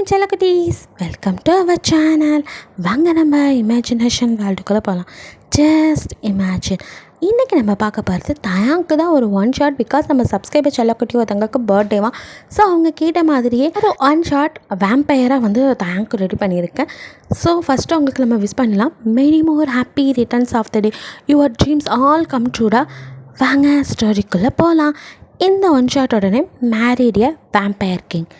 My செல்லக்குட்டீஸ், welcome to our channel. வாங்க நம்ம இமேஜினேஷன் வேர்ல்டுக்குள்ளே போகலாம். Just imagine. இன்றைக்கி நம்ம பார்க்க போகிறது தயாங்க்கு தான் ஒரு ஒன் ஷாட். பிகாஸ் நம்ம சப்ஸ்கிரைபர் செல்லக்குட்டி ஒருத்தங்களுக்கு பர்த்டேவா. ஸோ அவங்க கேட்ட மாதிரியே ஒரு ஒன் ஷாட் வேம்பயராக வந்து தயாங்க்கு ரெடி பண்ணியிருக்கேன். ஸோ ஃபஸ்ட்டு அவங்களுக்கு நம்ம விஷ் பண்ணலாம். Many more happy returns of the day, your dreams all come ட்ரூடா. வாங்க ஸ்டோரிக்குள்ளே போகலாம். இந்த ஒன் ஷாட்டோட name married a vampire king.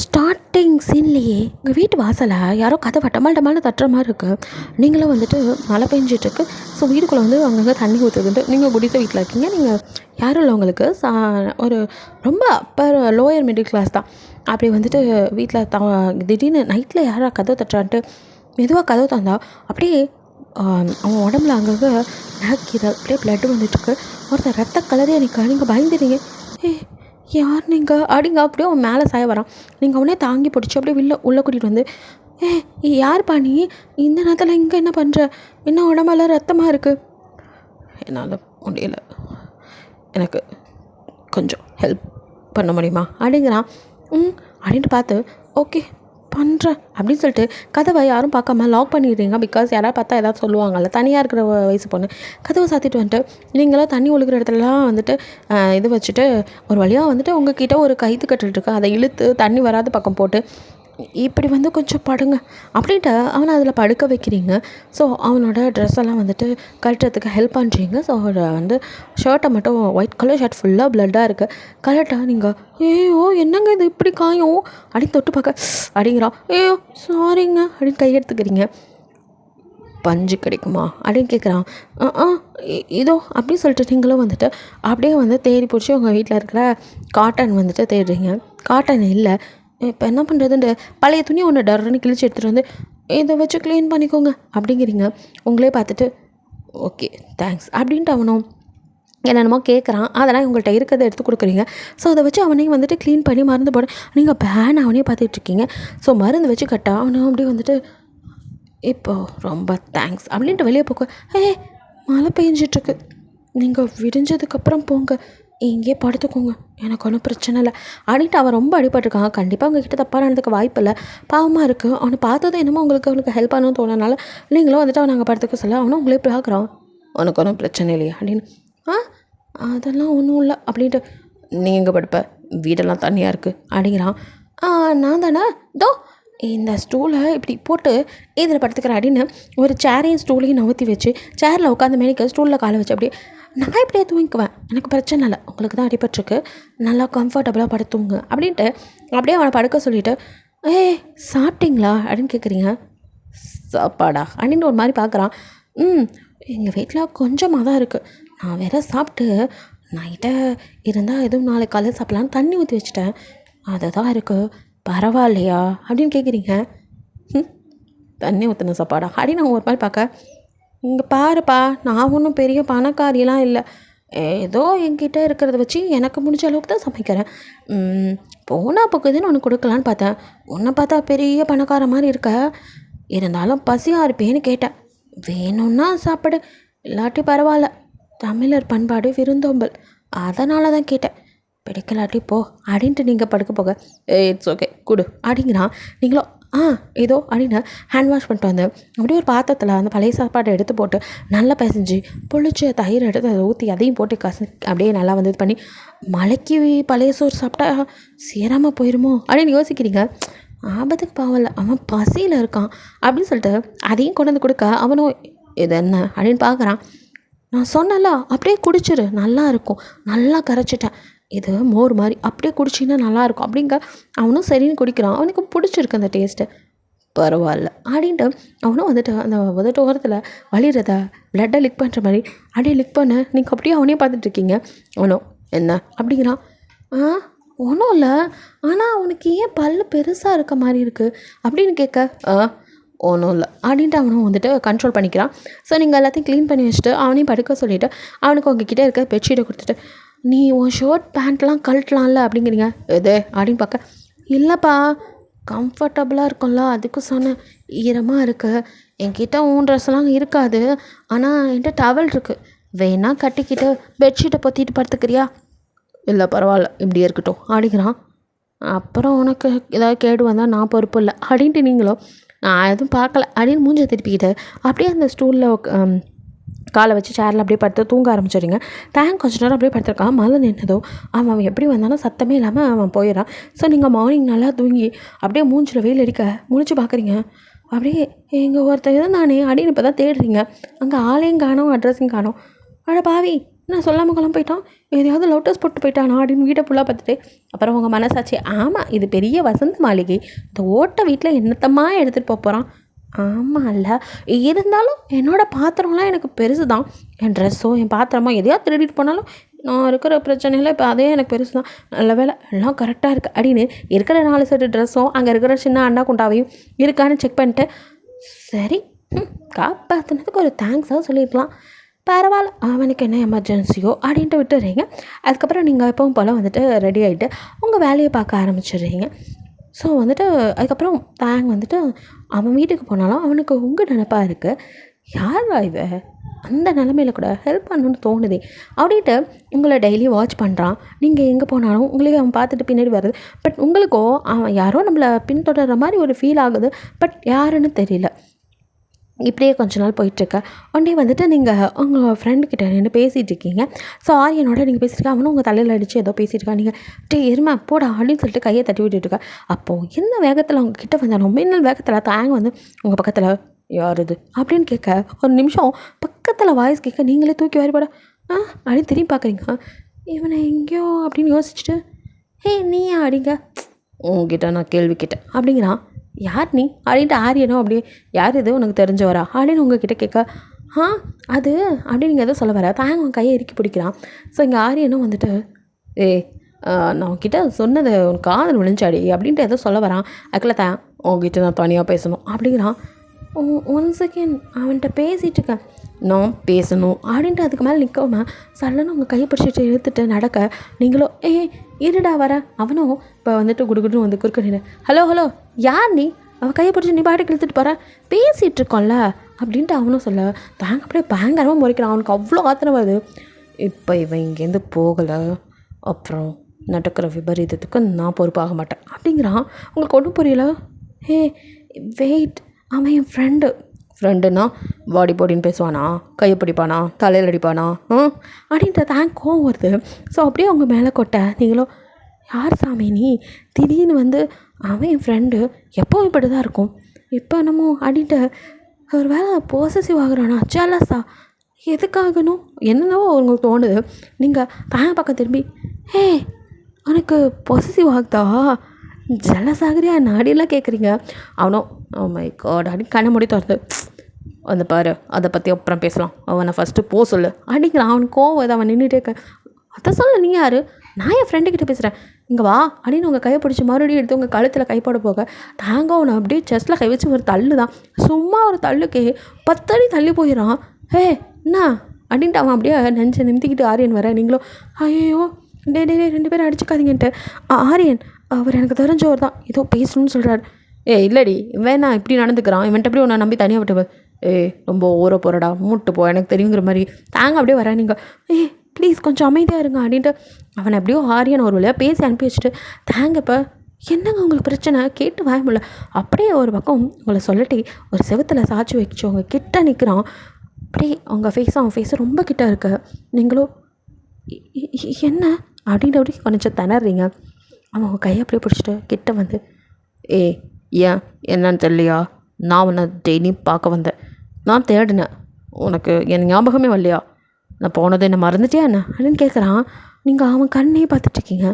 Starting சீன்லேயே உங்கள் வீட்டு வாசலை யாரோ கதவை டமால் தட்டுற மாதிரி இருக்குது. நீங்களும் வந்துட்டு மழை பெஞ்சிட்ருக்கு. ஸோ வீட்டுக்குள்ளே வந்து அங்கங்கே தண்ணி ஊற்றுதுன்ட்டு நீங்கள் குடிசை வீட்டில் இருக்கீங்க. நீங்கள் யாரும் இல்லவங்களுக்கு ஒரு ரொம்ப அப்பர் லோயர் மிடில் கிளாஸ் தான். அப்படி வந்துட்டு வீட்டில் திடீர்னு நைட்டில் யாரோ கதவை தட்டுறான்ட்டு மெதுவாக கதவை தந்தா அப்படியே அவன் உடம்புல அங்கங்கே நாக்கிற அப்படியே ப்ளட்டு வந்துட்டுருக்கு. ஒருத்தர் ரத்த கலரே எனக்கு நீங்கள் பயந்துடுங்க. யார் நீங்கள் அப்படிங்க அப்படியே அவன் மேலே சாய வரான். நீங்கள் அவனே தாங்கி பிடிச்சி அப்படியே உள்ளே கூட்டிகிட்டு வந்து யார் பாணி இந்த நேரத்தில் இங்கே என்ன பண்ணுற, என்ன உடம்பெல்லாம் ரத்தமாக இருக்குது, என்னால் முடியலை, எனக்கு கொஞ்சம் ஹெல்ப் பண்ண முடியுமா அப்படிங்கிறான். அப்படின்ட்டு பார்த்து ஓகே பண்ணுறேன் அப்படின்னு சொல்லிட்டு கதவை யாரும் பார்க்காம லாக் பண்ணிடுறீங்க. பிகாஸ் யாராவது பார்த்தா ஏதாவது சொல்லுவாங்கள்ல. தனியாக இருக்கிற வயசு பொண்ணு கதவை சாத்திட்டு வந்துட்டு நீங்களாம் தண்ணி ஒழுகிற இடத்துலலாம் வந்துட்டு இது வச்சுட்டு ஒரு வழியாக வந்துட்டு உங்ககிட்ட ஒரு கயிற்று கட்டுருக்கு. அதை இழுத்து தண்ணி வராத பக்கம் போட்டு இப்படி வந்து கொஞ்சம் படுங்க அப்படின்ட்டு அவனை அதில் படுக்க வைக்கிறீங்க. ஸோ அவனோட ட்ரெஸ்ஸெல்லாம் வந்துட்டு கழட்டுறதுக்கு ஹெல்ப் பண்ணுறீங்க. ஸோ அவரை வந்து ஷர்ட்டை மட்டும் ஒயிட் கலர் ஷர்ட் ஃபுல்லாக ப்ளட்டாக இருக்குது. கரெக்டாக நீங்கள் ஐயோ என்னங்க இது இப்படி காயும் அப்படின்னு தொட்டு பார்க்க அப்படிங்கிறான். ஐயோ சாரிங்க அப்படின்னு கையெடுத்துக்கிறீங்க. பஞ்சு கிடைக்குமா அப்படின்னு கேட்குறான். இதோ அப்படின்னு சொல்லிட்டு நீங்களும் வந்துட்டு அப்படியே வந்து தேடி பிடிச்சி உங்கள் வீட்டில் இருக்கிற காட்டன் வந்துட்டு தேடுறீங்க. காட்டன் இல்லை. இப்போ என்ன பண்ணுறதுன்ட்டு பழைய துணி ஒன்று டர்ன்னு கிழிச்சு எடுத்துகிட்டு வந்து இதை வச்சு க்ளீன் பண்ணிக்கோங்க அப்படிங்கிறீங்க. உங்களே பார்த்துட்டு ஓகே தேங்க்ஸ் அப்படின்ட்டு அவனும் என்னென்னமோ கேட்குறான். அதெல்லாம் உங்கள்கிட்ட இருக்கிறத எடுத்து கொடுக்குறீங்க. ஸோ அதை வச்சு அவனையும் வந்துட்டு க்ளீன் பண்ணி மருந்து போட நீங்கள் பேன் அவனே பார்த்துட்ருக்கீங்க. ஸோ மருந்து வச்சு கட்டா அவனும் அப்படியே வந்துட்டு இப்போது ரொம்ப தேங்க்ஸ் அப்படின்ட்டு வெளியே போக்க மழை பெஞ்சிட்ருக்கு, நீங்கள் விடிஞ்சதுக்கப்புறம் போங்க, இங்கே படுத்துக்கோங்க, எனக்கு ஒன்றும் பிரச்சனை இல்லை அப்படின்ட்டு அவன் ரொம்ப அடிபட்டிருக்கான். கண்டிப்பாக உங்ககிட்ட தப்பாக நடந்துக்க வாய்ப்பு இல்லை. பாவமாக இருக்குது. அவனை பார்த்ததும் என்னமோ அவனுக்கு ஹெல்ப் பண்ணணும்னு தோணுனால நீங்களும் வந்துட்டு அவன் அங்கே படுத்துக்க சொல்ல அவனும் உங்களே பார்க்குறான். உனக்கு ஒன்றும் பிரச்சனை இல்லையா அப்படின்னு. அதெல்லாம் ஒன்றும் இல்லை அப்படின்ட்டு நீங்கள் எங்கே படுப்ப, வீடெல்லாம் தண்ணியாக இருக்குது அப்படிங்கிறான். நான் தானே தோ இந்த ஸ்டூலை இப்படி போட்டு இதில் படுத்துக்கிறேன் அப்படின்னு ஒரு சேரையும் ஸ்டூலையும் நவுத்தி வச்சு சேரில் உட்காந்து மேனிக்க ஸ்டூலில் காலை வச்சு அப்படியே நான் இப்படியே தூங்கிக்குவேன், எனக்கு பிரச்சனை இல்லை, உங்களுக்கு தான் அடிபட்டுருக்கு, நல்லா கம்ஃபர்டபுளாக படுத்துங்க அப்படின்ட்டு அப்படியே அவனை படுக்க சொல்லிவிட்டு சாப்பிட்டீங்களா அப்படின்னு கேட்குறீங்க. சாப்பாடா அப்படின்னு ஒரு மாதிரி பார்க்குறான். எங்கள் வீட்டில் கொஞ்சமாக தான் இருக்குது, நான் வேறு சாப்பிட்டு நைட்டை இருந்தால் எதுவும் நாளைக்கு காலையில் சாப்பிட்லான்னு தண்ணி ஊற்றி வச்சுட்டேன், அதை தான் இருக்குது, பரவாயில்லையா அப்படின்னு கேட்குறீங்க. தண்ணி ஊற்றின சாப்பாடா அப்படின்னு நான் ஒரு மாதிரி பார்க்க இங்கே பாருப்பா, நான் ஒன்றும் பெரிய பணக்காரியெல்லாம் இல்லை, ஏதோ என்கிட்ட இருக்கிறத வச்சு எனக்கு முடிஞ்ச அளவுக்கு தான் சமைக்கிறேன். போனால் போக்குதுன்னு ஒன்று கொடுக்கலான்னு பார்த்தேன், உன்னை பார்த்தா பெரிய பணக்கார மாதிரி இருக்க, இருந்தாலும் பசியாக இருப்பேன்னு கேட்டேன், வேணும்னா சாப்பிடு, இல்லாட்டி பரவாயில்ல, தமிழர் பண்பாடு விருந்தோம்பல், அதனால தான் கேட்டேன், பிடிக்கலாட்டி போ அப்படின்ட்டு நீங்கள் படுக்க போக இட்ஸ் ஓகே குடு அப்படிங்கிறான். நீங்களும் ஏதோ அப்படின்னு ஹேண்ட் வாஷ் பண்ணிட்டு வந்தேன். அப்படியே ஒரு பாத்திரத்தில் அந்த பழைய சாப்பாடை எடுத்து போட்டு நல்லா பிசைஞ்சு புளிச்ச தயிர் எடுத்து அதை ஊற்றி அதையும் போட்டு அப்படியே நல்லா வந்து இது பண்ணி மலைக்கு பழைய சோறு சாப்பிட்டா சேராமல் போயிடுமோ அப்படின்னு யோசிக்கிறீங்க. ஆபத்துக்கு பாவல, அவன் பசியில் இருக்கான் அப்படின்னு சொல்லிட்டு அதையும் கொண்டு வந்து கொடுக்க அவனும் இது என்ன அப்படின்னு பார்க்குறான். நான் சொன்னல அப்படியே குடிச்சிரு, நல்லா இருக்கும், நல்லா கரைச்சிட்டேன், இது மோர் மாதிரி அப்படியே குடிச்சிங்கன்னா நல்லாயிருக்கும் அப்படிங்க. அவனும் சரின்னு குடிக்கிறான். அவனுக்கு பிடிச்சிருக்கு அந்த டேஸ்ட்டு. பரவாயில்ல அப்படின்ட்டு அவனும் வந்துட்டு அந்த உதட்டு ஓரத்தில் வலிகிறத ப்ளட்டை லிக் பண்ணுற மாதிரி அப்படியே லிக் பண்ண நீங்கள் அப்படியே அவனையும் பார்த்துட்ருக்கீங்க. அவனும் என்ன அப்படிங்கிறான். ஒன்றும் இல்லை, ஆனால் அவனுக்கு ஏன் பல்லு பெருசாக இருக்க மாதிரி இருக்குது அப்படின்னு கேட்க ஒன்றும் இல்லை அப்படின்ட்டு அவனும் வந்துட்டு கண்ட்ரோல் பண்ணிக்கிறான். ஸோ நீங்கள் எல்லாத்தையும் க்ளீன் பண்ணி வச்சுட்டு அவனையும் படுக்க சொல்லிவிட்டு அவனுக்கு உங்ககிட்ட இருக்க பெட்ஷீட்டை கொடுத்துட்டு நீ உன் ஷர்ட் பேண்ட்லாம் கழட்டலாம்ல அப்படிங்கிறீங்க. எது அப்படின்னு பார்க்க இல்லைப்பா கம்ஃபர்டபுளாக இருக்கும்ல அதுக்கு சொன்னேன், ஈரமாக இருக்குது, என்கிட்ட உன் ட்ரெஸ்லாம் இருக்காது, ஆனால் என்கிட்ட டவல் இருக்குது, வேணா கட்டிக்கிட்டு பெட்ஷீட்டை பொத்திட்டு படுத்துக்கிறியா. இல்லை பரவாயில்ல இப்படியே இருக்கட்டும் அப்படிங்கிறான். அப்புறம் உனக்கு ஏதாவது கேடு வந்தால் நான் பொறுப்பு இல்லை அப்படின்ட்டு நீங்களும் நான் எதுவும் பார்க்கல அப்படின்னு மூஞ்ச திருப்பிக்கிட்டு அப்படியே அந்த ஸ்டூலில் காலை வச்சு சேரில் அப்படியே படுத்து தூங்க ஆரம்பிச்சிடுங்க. தேங்க் கொஞ்ச நேரம் அப்படியே படுத்துருக்கான். மழை நின்னதும் அவன் எப்படி வந்தாலும் சத்தமே இல்லாமல் அவன் போயிடறான். ஸோ நீங்கள் மார்னிங் நல்லா தூங்கி அப்படியே மூஞ்சில் வெயில் அடிக்க முழிச்சு பார்க்குறீங்க. அப்படியே எங்கள் ஒருத்தர் இருந்தானே அப்படின்னு இப்போ தான் தேடுறீங்க. அங்கே ஆளையும் காணோம், அட்ரஸையும் காணோம். அட பாவி, நான் சொல்லாமல் குழம்பு போயிட்டான், எதையாவது லோட்டஸ் போட்டு போயிட்டானா அப்படின்னு வீட்டை ஃபுல்லாக பார்த்துட்டு அப்புறம் உங்கள் மனசாச்சு ஆமாம் இது பெரிய வசந்த மாளிகை, இந்த ஓட்ட வீட்டில் என்னத்தம்மா எடுத்துகிட்டு போகிறான். ஆமாம் இல்லை, இருந்தாலும் என்னோடய பாத்திரம்லாம் எனக்கு பெருசு தான். என் ட்ரெஸ்ஸோ என் பாத்திரமோ எதையாவது திருடிட்டு போனாலும் நான் இருக்கிற பிரச்சனையில் இப்போ அதே எனக்கு பெருசு தான். நல்ல வேலை எல்லாம் கரெக்டாக இருக்குது அப்படின்னு இருக்கிற 4 செட்டு ட்ரெஸ்ஸும் அங்கே இருக்கிற சின்ன அண்ணா குண்டாவையும் இருக்கான்னு செக் பண்ணிட்டு சரி காப்பாற்றினதுக்கு ஒரு தேங்க்ஸாக சொல்லியிருக்கலாம், பரவாயில்ல அவனுக்கு என்ன எமர்ஜென்சியோ அப்படின்ட்டு விட்டுறீங்க. அதுக்கப்புறம் நீங்கள் எப்பவும் போல் வந்துட்டு ரெடி ஆகிட்டு உங்கள் வேலையை பார்க்க ஆரம்பிச்சிடுறீங்க. ஸோ வந்துட்டு அதுக்கப்புறம் தேங் வந்துட்டு அவன் வீட்டுக்கு போனாலும் அவனுக்கு உங்கள் நினப்பாக இருக்குது, யாரா இவ அந்த நிலமையில கூட ஹெல்ப் பண்ணணுன்னு தோணுதே அப்படின்ட்டு உங்களை டெய்லி வாட்ச் பண்ணுறான். நீங்கள் எங்கே போனாலும் உங்களுக்கு அவன் பார்த்துட்டு பின்னாடி வருது. பட் உங்களுக்கோ அவன் யாரோ நம்மளை பின்தொடர்கிற மாதிரி ஒரு ஃபீல் ஆகுது, பட் யாருன்னு தெரியல. இப்படியே கொஞ்ச நாள் போயிட்டுருக்க. ஒன் டே வந்துட்டு நீங்கள் உங்கள் ஃப்ரெண்டுக்கிட்ட நின்று பேசிகிட்டு இருக்கீங்க. ஸோ ஆரியனோட நீங்கள் பேசியிருக்க, அவனும் உங்கள் தலையில் அடித்து ஏதோ பேசியிருக்கா. நீங்கள் டே எருமை போடா அப்படின்னு சொல்லிட்டு கையை தட்டி விட்டுருக்க. அப்போது என்ன வேகத்தில் அவங்க கிட்ட வந்தாலும் மின்னல் வேகத்தில் தேங்க வந்து உங்கள் பக்கத்தில் யார் இது அப்படின்னு கேட்க ஒரு நிமிஷம் பக்கத்தில் வாய்ஸ் கேட்க நீங்களே தூக்கி வாரிப்பட அப்படின்னு திரும்பி பார்க்குறீங்க. இவனை எங்கேயோ அப்படின்னு யோசிச்சுட்டு ஹே நீயா அப்படிங்க, உங்ககிட்ட நான் கேள்வி கேட்டேன் அப்படிங்கிறான். யார் நீ அப்படின்ட்டு ஆரியனோ அப்படியே யார் இது உனக்கு தெரிஞ்சவரா அப்படின்னு உங்ககிட்ட கேட்க அது அப்படின்னு நீங்கள் எதுவும் சொல்ல வர தேங்க உன் கையை இறுக்கி பிடிக்கிறான். ஸோ இங்கே ஆரியனும் வந்துட்டு நான் உங்ககிட்ட சொன்னது உனக்கு காதல் விழுஞ்சாடி அப்படின்ட்டு எதோ சொல்ல வரான். அதுக்குள்ள உங்ககிட்ட நான் தனியாக பேசணும் அப்படிங்கிறான். 1 செகண்ட் அவன்கிட்ட பேசிகிட்டு இருக்கேன், நான் பேசணும் அப்படின்ட்டு அதுக்கு மேலே நிற்காம சடனாக உங்கள் கையை பிடிச்சிட்டு இழுத்துட்டு நடக்க நீங்களோ இருடா வர. அவனும் இப்போ வந்துட்டு குடுகுடுன்னு வந்து குறுக்க ஹலோ ஹலோ யார் நீ, அவன் கையை பிடிச்சி நீ பாட்டுக்கு இழுத்துட்டு போகிற, பேசிகிட்டு இருக்கோம்ல அப்படின்ட்டு அவனும் சொல்ல தேங்க அப்படியே பயங்கரமாக முறைக்கிறான். அவனுக்கு அவ்வளோ ஆத்திரம் வருது. இப்போ இவன் இங்கேருந்து போகலை அப்புறம் நடக்கிற விபரீதத்துக்கு நான் பொறுப்பாக மாட்டேன் அப்படிங்கிறான். உங்களுக்கு ஒன்றும் புரியல. வெயிட், அவன் என் ஃப்ரெண்டுன்னா பாடி பாடின்னு பேசுவானா, கையை பிடிப்பானா, தலையில் அடிப்பானா அப்படின்ற தேங்க் கோவம் வருது. ஸோ அப்படியே அவங்க மேலே கொட்ட நீங்களும் யார் சாமி நீ, திடீர்னு வந்து அவன் என் ஃப்ரெண்டு எப்போவும் இப்படி தான் இருக்கும், இப்போ என்னமோ அப்படின்ட்டு ஒரு வேலை பொசசிவ் ஆகுறானா, ஜெலஸா எதுக்காகணும் என்னென்னவோ உங்களுக்கு தோணுது. நீங்கள் தேங்க் பக்கம் திரும்பி உனக்கு பொசசிவ் ஆகுதா, ஜெலஸ் ஆகுறியா நாடியெல்லாம் கேட்குறீங்க. அவனும் ஓ மை காட் அப்படின்னு கண்ணை மூடி திறந்து அந்த பாரு அதை பற்றி அப்புறம் பேசலாம், அவனை ஃபஸ்ட்டு போ சொல்லு அப்படிங்கிறான். அவனுக்கு கோவம் வருது. அவன் நின்றுட்டே இருக்க அதை சொல்ல நீ யார், நான் என் ஃப்ரெண்டுக்கிட்ட பேசுகிறேன் இங்கே வா அப்படின்னு உங்கள் கையை பிடிச்சி மறுபடியும் எடுத்து உங்கள் கழுத்தில் கைப்பட போக தாங்க அவனை அப்படியே செஸ்ட்டில் கை வச்சு ஒரு தள்ளு தான், சும்மா ஒரு தள்ளுக்கே 10 அடி தள்ளி போயிடறான். என்ன அப்படின்ட்டு அவன் அப்படியே நெஞ்சை நிமித்திக்கிட்டு ஆரியன் வர நீங்களும் ஐயோ டே 2 பேரும் அடிச்சுக்காதீங்கன்ட்டு ஆரியன் அவர் எனக்கு தெரிஞ்சவர் தான் ஏதோ பேசணும்னு சொல்கிறார். இல்லடி வேணா இப்படி நடந்துக்கிறான், இவன்ட்ட எப்படி உன்னை நம்பி தனியாக விட்டு ரொம்ப ஊற போகிறடா மூட்டு போ எனக்கு தெரியுங்கிற மாதிரி தாங்க அப்படியே வர. நீங்கள் ப்ளீஸ் கொஞ்சம் அமைதியாக இருங்க அப்படின்ட்டு அவனை எப்படியோ ஆரியன் ஒரு வழியாக பேசி அனுப்பி வச்சுட்டு தேங்க இப்போ என்னங்க உங்களுக்கு பிரச்சனை கேட்டு வாய முடியல. அப்படியே ஒரு பக்கம் உங்களை சொல்லட்டி ஒரு செவத்தில் சாட்சி வச்சு அவங்க கிட்ட நிற்கிறான். அப்படியே அவங்க அவன் ஃபேஸும் ரொம்ப கிட்ட இருக்க நீங்களும் என்ன அப்படின்ட்டு அப்படி கொஞ்சம் திணறீங்க. அவன் உங்கள் கையை அப்படியே பிடிச்சிட்டு கிட்ட வந்து ஏன் என்னன்னு தெரியலையா, நான் உன்னை டெய்லியும் பார்க்க வந்தேன், நான் தேடினேன், உனக்கு என் ஞாபகமே வரலையா, நான் போனதை என்ன மறந்துட்டியா என்ன அப்படின்னு கேட்குறான். நீங்கள் அவன் கண்ணே பார்த்துட்ருக்கீங்க.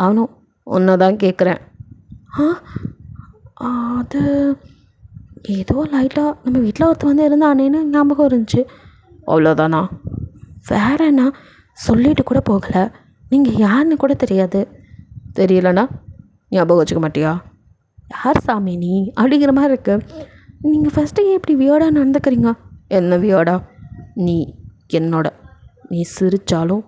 அவனும் ஒன்றை தான் கேட்குறேன். அது ஏதோ லைட்டாக நம்ம வீட்டில் ஒருத்தர் வந்து இருந்தானேன்னு ஞாபகம் இருந்துச்சு, அவ்வளோதானா, வேற என்ன சொல்லிட்டு கூட போகலை, நீங்கள் யாருன்னு கூட தெரியாது. தெரியலண்ணா ஞாபகம் வச்சுக்க மாட்டியா, யார் சாமி நீ அப்படிங்கிற மாதிரி இருக்கு. நீங்கள் ஃபஸ்ட்டு எப்படி வியோடாக நடந்துக்கிறீங்க. என்ன வியோடா, நீ என்னோட, நீ சிரித்தாலும்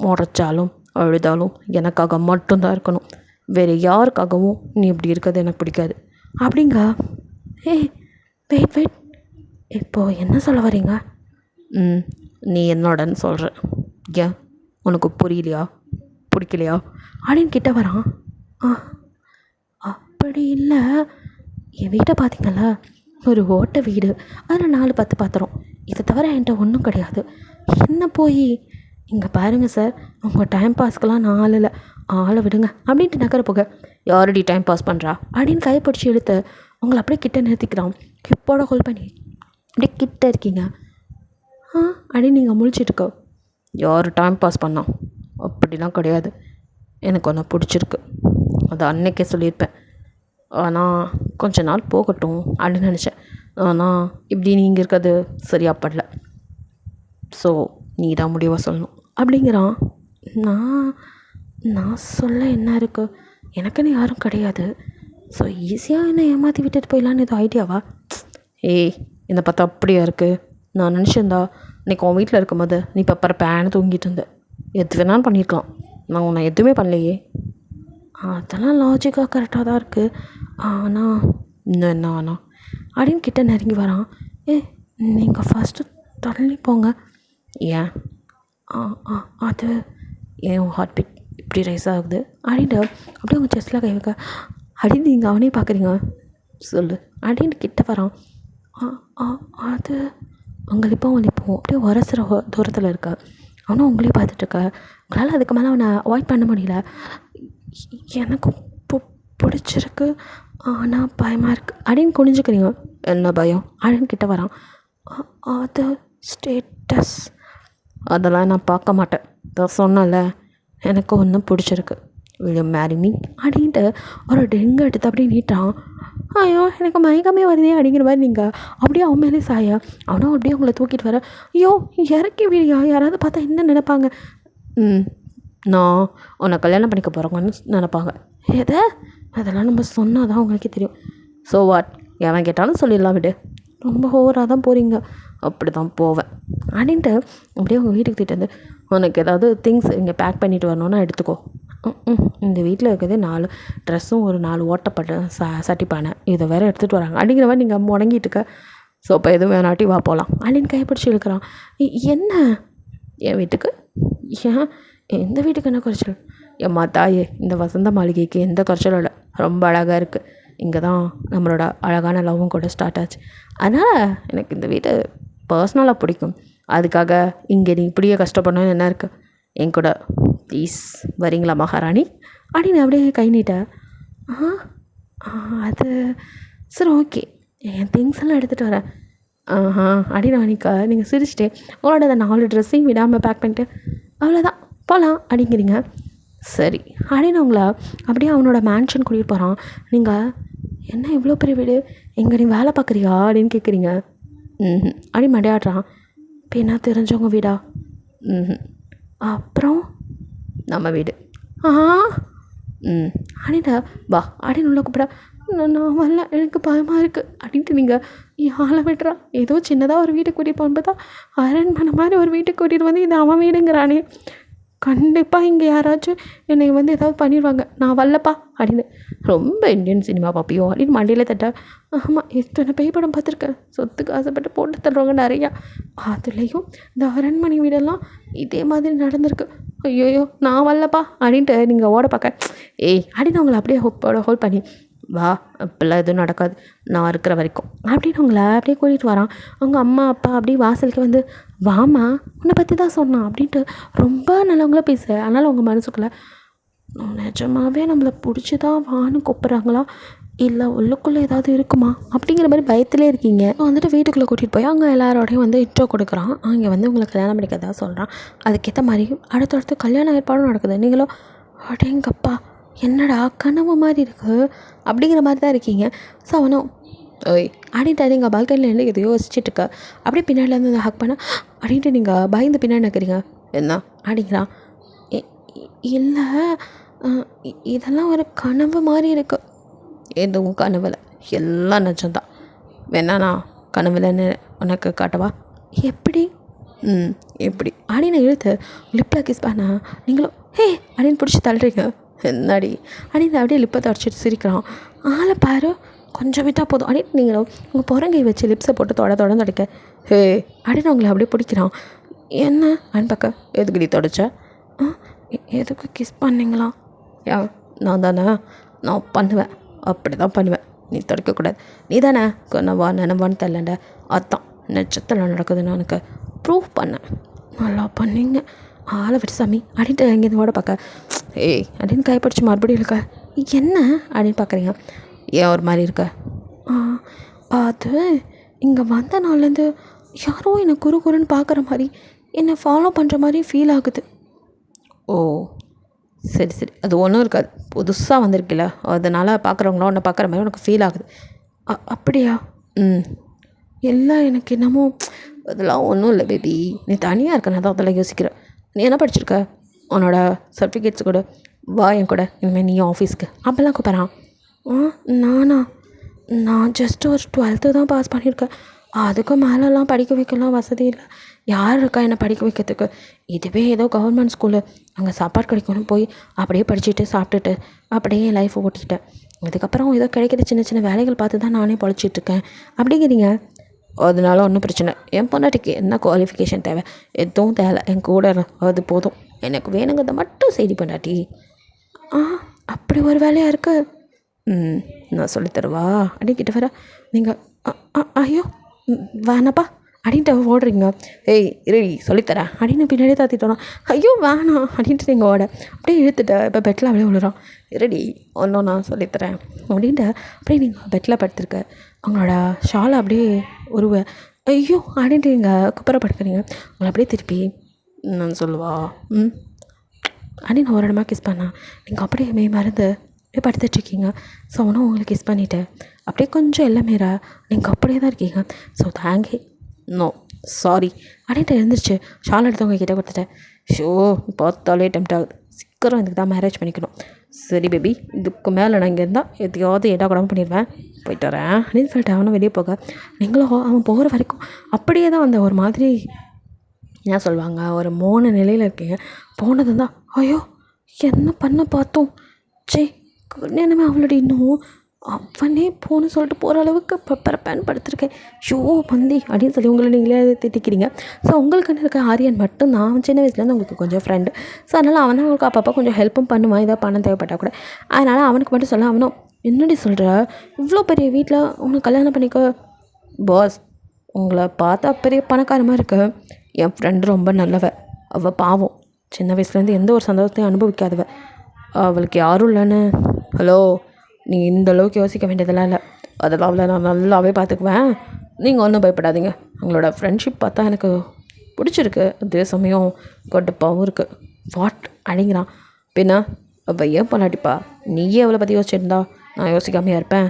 முறைச்சாலும் அழுதாலும் எனக்காக மட்டும்தான் இருக்கணும், வேறு யாருக்காகவும் நீ இப்படி இருக்கிறது எனக்கு பிடிக்காது அப்படிங்க. வெயிட் இப்போது என்ன சொல்ல வரீங்க. நீ என்னோடன்னு சொல்கிற, ஏன் உனக்கு புரியலையா பிடிக்கலையா அப்படின்னு கிட்ட வரான். ஆ அப்படி இல்லை, என் வீட்டை பார்த்தீங்களா, ஒரு ஓட்டை வீடு, அதில் 4 10 பாத்திரம், இதை தவிர என்கிட்ட ஒன்றும் கிடையாது. என்ன போய் இங்கே பாருங்கள் சார், உங்கள் டைம் பாஸ்க்கெலாம் நான் இல்லை, ஆளை விடுங்க அப்படின்ட்டு நகர போக, யாரடி டைம் பாஸ் பண்ணுறா அப்படின்னு கைப்பிடிச்சி இழுத்து உங்களை அப்படியே கிட்ட நிறுத்திக்கிறான். ஹிப்போட ஹோல்ட் பண்ணி அப்படியே கிட்ட இருக்கீங்க. அப்படின்னு நீங்கள் முழிச்சிட்டுக்கோ. யார் டைம் பாஸ் பண்ணோம் அப்படிலாம் கிடையாது, எனக்கு ஒன்று பிடிச்சிருக்கு, அதை அன்னைக்கே சொல்லியிருப்பேன். ஆனால் கொஞ்ச நாள் போகட்டும் அப்படின்னு நினச்சேன். ஆனால் இப்படி நீங்கள் இருக்கிறது சரியாக படல, ஸோ நீ தான் முடிவாக சொல்லணும் அப்படிங்கிறான். நான் நான் சொல்ல என்ன இருக்குது, எனக்குன்னு யாரும் கிடையாது, ஸோ ஈஸியாக என்னை ஏமாற்றி விட்டுட்டு போயிடலான்னு எதுவும் ஐடியாவா? ஏய், என்னை பார்த்தா அப்படியா இருக்குது? நான் நினச்சிருந்தா இன்றைக்கி உன் வீட்டில் இருக்கும்போது நீ பப்பற பேனு தூங்கிட்டு இருந்த, எது வேணாலும் பண்ணியிருக்கலாம், நான் உன்னை எதுவுமே பண்ணலையே. அதெல்லாம் லாஜிக்காக கரெக்டாக தான் இருக்குது, ஆனால் இன்னும் என்ன வேணாம் அப்படின்னு கிட்ட நெருங்கி வரான். நீங்கள் ஃபஸ்ட்டு தள்ளி போங்க. ஏன்? அது ஏன் ஹார்ட் பீட் இப்படி ரைஸ் ஆகுது அப்படின்ட்டு அப்படியே உங்கள் செஸ்ட்டில் கை வைக்க, அப்படின்னு நீங்கள் அவனையும் பார்க்குறீங்க. சொல்லு அப்படின்ட்டு கிட்ட வரான். அது உங்களிப்போம் அப்படியே உரசுற தூரத்தில் இருக்க, அவனும் உங்களையும் பார்த்துட்ருக்க. உங்களால் அதுக்கு மேலே அவனை அவாய்ட் பண்ண முடியல. எனக்கு பிடிச்சிருக்கு, ஆனால் பயமாக இருக்குது அப்படின்னு குனிஞ்சுக்கிறீங்க. என்ன பயம் அப்படின்னு கிட்ட வரான். அது ஸ்டேட்டஸ், அதெல்லாம் நான் பார்க்க மாட்டேன், தான் சொன்னல, எனக்கு ஒன்றும் பிடிச்சிருக்கு, will you marry me அப்படின்ட்டு ஒரு டெங்கு எடுத்து அப்படியே நீட்டான். ஐயோ எனக்கு மயக்கமே வருதே அப்படிங்கிற மாதிரி நீங்கள் அப்படியே அவன் மேலே சாய, அவனும் அப்படியே உங்களை தூக்கிட்டு வர. ஐயோ இறக்கி விடியா, யாராவது பார்த்தா என்ன நினைப்பாங்க? நான் உன்னை கல்யாணம் பண்ணிக்க போகிறவங்கன்னு நினைப்பாங்க. எதை? அதெல்லாம் நம்ம சொன்னால் தான் உங்களுக்கே தெரியும். ஸோ வாட், எவன் கேட்டாலும் சொல்லிடலாம், விடு, ரொம்ப ஓவராக தான் போகிறீங்க. அப்படி தான் போவேன் அப்படின்ட்டு அப்படியே உங்கள் வீட்டுக்கு திட்டு வந்து, உனக்கு ஏதாவது திங்ஸ் இங்கே பேக் பண்ணிட்டு வரணுன்னா எடுத்துக்கோ. இந்த வீட்டில் இருக்கிறதே 4 ட்ரெஸ்ஸும் ஒரு 4 ஓட்டப்பட்ட சட்டிப்பானை, இதை வேறு எடுத்துகிட்டு வராங்க அப்படிங்கிற மாதிரி நீங்கள் முடங்கிட்டு இருக்க. ஸோ இப்போ எதுவும் வேணாட்டி வா போகலாம் அப்படின்னு கைப்பிடிச்சி இழுக்கிறான். என்ன? என் வீட்டுக்கு? ஏன் எந்த வீட்டுக்கு என்ன குறைச்சல்? எம்மா தாயே, இந்த வசந்த மாளிகைக்கு எந்த குறைச்சலும் இல்லை, ரொம்ப அழகாக இருக்குது, இங்கே தான் நம்மளோட அழகான லவ்வும் கூட ஸ்டார்ட் ஆச்சு, அதனால் எனக்கு இந்த வீடு பர்சனலாக பிடிக்கும், அதுக்காக இங்கே நீ இப்படியே கஷ்டப்படணும்னு என்ன இருக்குது, என் கூட ப்ளீஸ் வரீங்களா மகாராணி அப்படின்னு அப்படியே கை நீட்ட. அது சரி, ஓகே, என் திங்ஸ் எல்லாம் எடுத்துகிட்டு வரேன் அப்படின்னு அன்றைக்கா நீங்கள் சிரிச்சிட்டே உங்களோட அந்த 4 ட்ரெஸ்ஸையும் விடாமல் பேக் பண்ணிட்டு அவ்வளோதான் போகலாம் அப்படிங்கிறீங்க. சரி அப்படின்னு உங்களை அப்படியே அவனோட மேன்ஷன் கூட்டிகிட்டு போகிறான். நீங்கள் என்ன இவ்வளோ பெரிய வீடு, எங்கே நீ வேலை பார்க்குறியா அப்படின்னு கேட்குறீங்க. அப்படி மடையாடுறான். இப்போ என்ன தெரிஞ்சவங்க வீடா? அப்புறம் நம்ம வீடு. அப்படின்டா வா அப்படின்னு உள்ள கூப்பிட, நான் வரல, எனக்கு பயமாக இருக்குது அப்படின்ட்டு நீங்கள் ஆளை விட்டுறா. ஏதோ சின்னதாக ஒரு வீட்டுக்கு கூட்டிகிட்டு போகணும் பார்த்தா அரண்மனை மாதிரி ஒரு வீட்டுக்கு கூட்டிகிட்டு வந்து இது அவன் வீடுங்கிறானே, கண்டிப்பாக இங்கே யாராச்சும் என்னை ஏதாவது பண்ணிடுவாங்க, நான் வரலப்பா அப்படின்னு. ரொம்ப இந்தியன் சினிமா பார்ப்பியோ அப்படின்னு மண்டியில் தட்ட. ஆமாம், எத்தனை பேய் படம் பார்த்துருக்கேன், சொத்துக்கு ஆசைப்பட்டு போட்டு தள்ளுவாங்க நிறையா, அதுலேயும் இந்த அரண்மனை வீடெல்லாம் இதே மாதிரி நடந்திருக்கு. ஐயோயோ நான் வரலப்பா அப்படின்ட்டு நீங்கள் ஓட பார்க்க, அப்படின்னு உங்களை அப்படியே ஹோல்ட் பண்ணி, வா அப்பெல்லாம் எதுவும் நடக்காது, நான் இருக்கிற வரைக்கும் அப்படின்னு உங்களை அப்படியே கூட்டிகிட்டு வரான். அவங்க அம்மா அப்பா அப்படியே வாசலுக்கு வாமா உன்னை பற்றி தான் சொன்னான் அப்படின்ட்டு ரொம்ப நல்லவங்கள பேச. அதனால் உங்கள் மனசுக்குள்ளே நிஜமாவே நம்மளை பிடிச்சி தான் வான்னு கூப்பிட்றாங்களா, இல்லை உள்ளுக்குள்ளே ஏதாவது இருக்குமா அப்படிங்கிற மாதிரி பயத்திலே இருக்கீங்க. வீட்டுக்குள்ளே கூட்டிகிட்டு போய் அங்கே எல்லாரோடையும் இன்ட்ரோ கொடுக்குறான். அங்கே உங்களை கல்யாணம் பண்ணிக்கிறதா சொல்கிறான். அதுக்கேற்ற மாதிரி அடுத்தடுத்து கல்யாண ஏற்பாடும் நடக்குது. நீங்களும் அடேங்கப்பா என்னடா கனவு மாதிரி இருக்குது அப்படிங்கிற மாதிரி தான் இருக்கீங்க. ஸோ அவனும் அப்படின்ட்டு நீங்கள் பால்கனிலேருந்து எதையோ யோசிச்சுட்டுருக்க. அப்படியே பின்னாடிலேருந்து ஹக் பண்ண அப்படின்ட்டு நீங்கள் பயந்து பின்னாடி நிற்கிறீங்க. என்ன அப்படிங்கிறான். இல்லை, இதெல்லாம் ஒரு கனவு மாதிரி இருக்குது. எதுவும் கனவில், எல்லாம் நிஜம்தான். வேணா நான் கனவுலன்னு உனக்கு காட்டவா? எப்படி? எப்படி அப்படின்னு இழுத்து லிப்பில் கிஸ் பண்ண நீங்களும் அப்படின்னு பிடிச்சி தள்ளுறீங்க. என்னடி அப்படின்னு அப்படியே லிப்பை தொடச்சிட்டு சிரிக்கிறான். ஆளை பாரு, கொஞ்சம் விட்டால் போதும் அப்படின்னு நீங்களும் உங்கள் புறங்கை வச்சு லிப்ஸை போட்டு தொடர்ந்து அடிக்க, அப்படின்னு உங்களை அப்படியே பிடிக்கிறான். என்ன அப்படின்னு பார்க்க, எதுக்குடி தொடச்ச? எதுக்கு கிஸ் பண்ணிங்களா? நான் தானே, நான் பண்ணுவேன், அப்படி தான் பண்ணுவேன், நீ தடுக்கக்கூடாது. நீ தானே நினைவான்னு தெரியலண்ட, அதான் நட்சத்திரம் நடக்குதுன்னு எனக்கு ப்ரூவ் பண்ணேன். நல்லா பண்ணிங்க, ஆளை விட்டு சாமி அப்படின்ட்டு எங்கேருந்து ஓட பார்க்க, ஏய் அப்படின்னு கைப்பிடிச்சி மறுபடியும் இருக்க, என்ன அப்படின்னு பார்க்குறீங்க. ஏன் ஒரு மாதிரி இருக்க? அது இங்கே வந்த நாள்லேருந்து யாரோ என்னை குறுன்னு பார்க்குற மாதிரி, என்னை ஃபாலோ பண்ணுற மாதிரி ஃபீல் ஆகுது. ஓ சரி சரி, அது ஒன்றும் இருக்காது, புதுசாக வந்திருக்கில்ல, அதனால் பார்க்குறவங்களாம் ஒன்றை பார்க்குற மாதிரி உனக்கு ஃபீல் ஆகுது. அப்படியா? எல்லாம் எனக்கு என்னமோ, அதெல்லாம் ஒன்றும் இல்லை பேபி, நீ தனியாக இருக்கனா தான் அதெல்லாம் யோசிக்கிற. நீ என்ன படிச்சிருக்க? உன்னோட சர்டிஃபிகேட்ஸ் கூட வா என் கூட, இனிமேல் நீ ஆஃபீஸ்க்கு அப்போல்லாம் கூப்பிட்றான். நானா? நான் ஜஸ்ட் ஒரு 12th தான் பாஸ் பண்ணியிருக்கேன், அதுக்கு மேலெலாம் படிக்க வைக்கலாம் வசதி இல்லை. யார் இருக்கா என்னை படிக்க வைக்கிறதுக்கு? இதுவே ஏதோ கவர்மெண்ட் ஸ்கூலு, அங்கே சாப்பாடு கிடைக்கணும், போய் அப்படியே படிச்சுட்டு சாப்பிட்டுட்டு அப்படியே என் லைஃப்பை ஓட்டிக்கிட்டேன். இதுக்கப்புறம் ஏதோ கிடைக்கிற சின்ன சின்ன வேலைகள் பார்த்து தான் நானே பொழைச்சிட்ருக்கேன் அப்படிங்கிறீங்க. அதனால ஒன்றும் பிரச்சனை, என் பொண்டாட்டிக்கு என்ன குவாலிஃபிகேஷன் தேவை? எதுவும் தேவை, என் கூட அது போதும், எனக்கு வேணுங்கிறத மட்டும் செய்தி பொண்டாட்டி. அப்படி ஒரு வேலையாக இருக்குது. நான் சொல்லித்தருவா அப்படின்கிட்ட வர நீங்கள் ஐயோ வேணாப்பா அப்படின்ட்டு ஓடுறீங்க. ஏய் ரெடி சொல்லித்தரேன் அப்படின்னு பின்னாடியே தாத்திட்டோன்னா, ஐயோ வேணாம் அப்படின்ட்டு நீங்கள் ஓட அப்படியே இழுத்துட்ட. இப்போ பெட்டில் அப்படியே விழுறான். ரெடி ஒன்றும் நான் சொல்லித்தரேன் அப்படின்ட்டு அப்படியே நீங்கள் பெட்டில் படுத்துருக்க, அவங்களோட ஷாலை அப்படியே உருவ, ஐயோ அப்படின்ட்டு நீங்கள் குப்புறப்படுக்கிறீங்க. உங்களை அப்படியே திருப்பி நான் சொல்லுவா அப்படின்னு ஒரு இடமா கிஸ் பண்ணா, நீங்கள் அப்படியே மறந்து அப்படியே படுத்துட்ருக்கீங்க. ஸோ அவனும் உங்களுக்கு கிஸ் பண்ணிவிட்டு அப்படியே கொஞ்சம் எல்லாமேரா நீங்கள் அப்படியே தான் இருக்கீங்க. ஸோ தேங்க்யூ நோ சாரி அப்படின்ட்டு எழுந்திரிச்சு ஷால் எடுத்தவங்க கிட்டே கொடுத்துட்டேன். ஷோ பார்த்தாலே டெம்ட் ஆகுது, சீக்கிரம் இதுக்கு தான் மேரேஜ் பண்ணிக்கணும். சரி பேபி, இதுக்கு மேலே நான் இங்கே இருந்தால் எதையாவது ஏடா கூடாமல் பண்ணிடுவேன், போயிட்டு வரேன் அப்படின்னு சொல்லிட்டு அவனும் வெளியே போக, நீங்களும் அவன் போகிற வரைக்கும் அப்படியே தான் அந்த ஒரு மாதிரி என்ன சொல்லுவாங்க, ஒரு மோன நிலையில் இருக்கீங்க. போனது தான் ஐயோ என்ன பண்ண பார்த்தோம், சே என்னமே அவளோட இன்னும் அவனே போன்னு சொல்லிட்டு போகிற அளவுக்கு பரப்பேன் படுத்திருக்கேன். ஷோ பந்தி அப்படின்னு சொல்லி உங்களை நீங்களே திட்டிக்கிறீங்க. ஸோ உங்களுக்கு இருக்க ஆரியன் மட்டும் நான் சின்ன வயசுலேருந்து உங்களுக்கு கொஞ்சம் ஃப்ரெண்டு. ஸோ அதனால் அவன் தான் உங்களுக்கு அப்பப்போ கொஞ்சம் ஹெல்ப்பும் பண்ணுவான், ஏதாவது பணம் தேவைப்பட்டால் கூட. அதனால் அவனுக்கு மட்டும் சொல்ல, அவனும் என்னடி சொல்கிற, இவ்வளோ பெரிய வீட்டில் உனக்கு கல்யாணம் பண்ணிக்க, பாஸ் உங்களை பார்த்தா பெரிய பணக்காரமாக இருக்க, என் ஃப்ரெண்டு ரொம்ப நல்லவ, அவள் பாவம் சின்ன வயசுலேருந்து எந்த ஒரு சந்தோஷத்தையும் அனுபவிக்காதவ, அவளுக்கு யாரும் இல்லைன்னு. ஹலோ, நீ இந்த அளவுக்கு யோசிக்க வேண்டியதெல்லாம் இல்லை, அதெல்லாம் அவளை நான் நல்லாவே பார்த்துக்குவேன், நீங்கள் ஒன்றும் பயப்படாதீங்க. அவங்களோட ஃப்ரெண்ட்ஷிப் பார்த்தா எனக்கு பிடிச்சிருக்கு, அதே சமயம் கடுப்பாகவும் இருக்குது. வாட் அப்படிங்கிறான். பின்ன அவள் ஏன் பண்ணாட்டிப்பா, நீயே அவளை பற்றி யோசிச்சிருந்தா நான் யோசிக்காமையாக இருப்பேன்.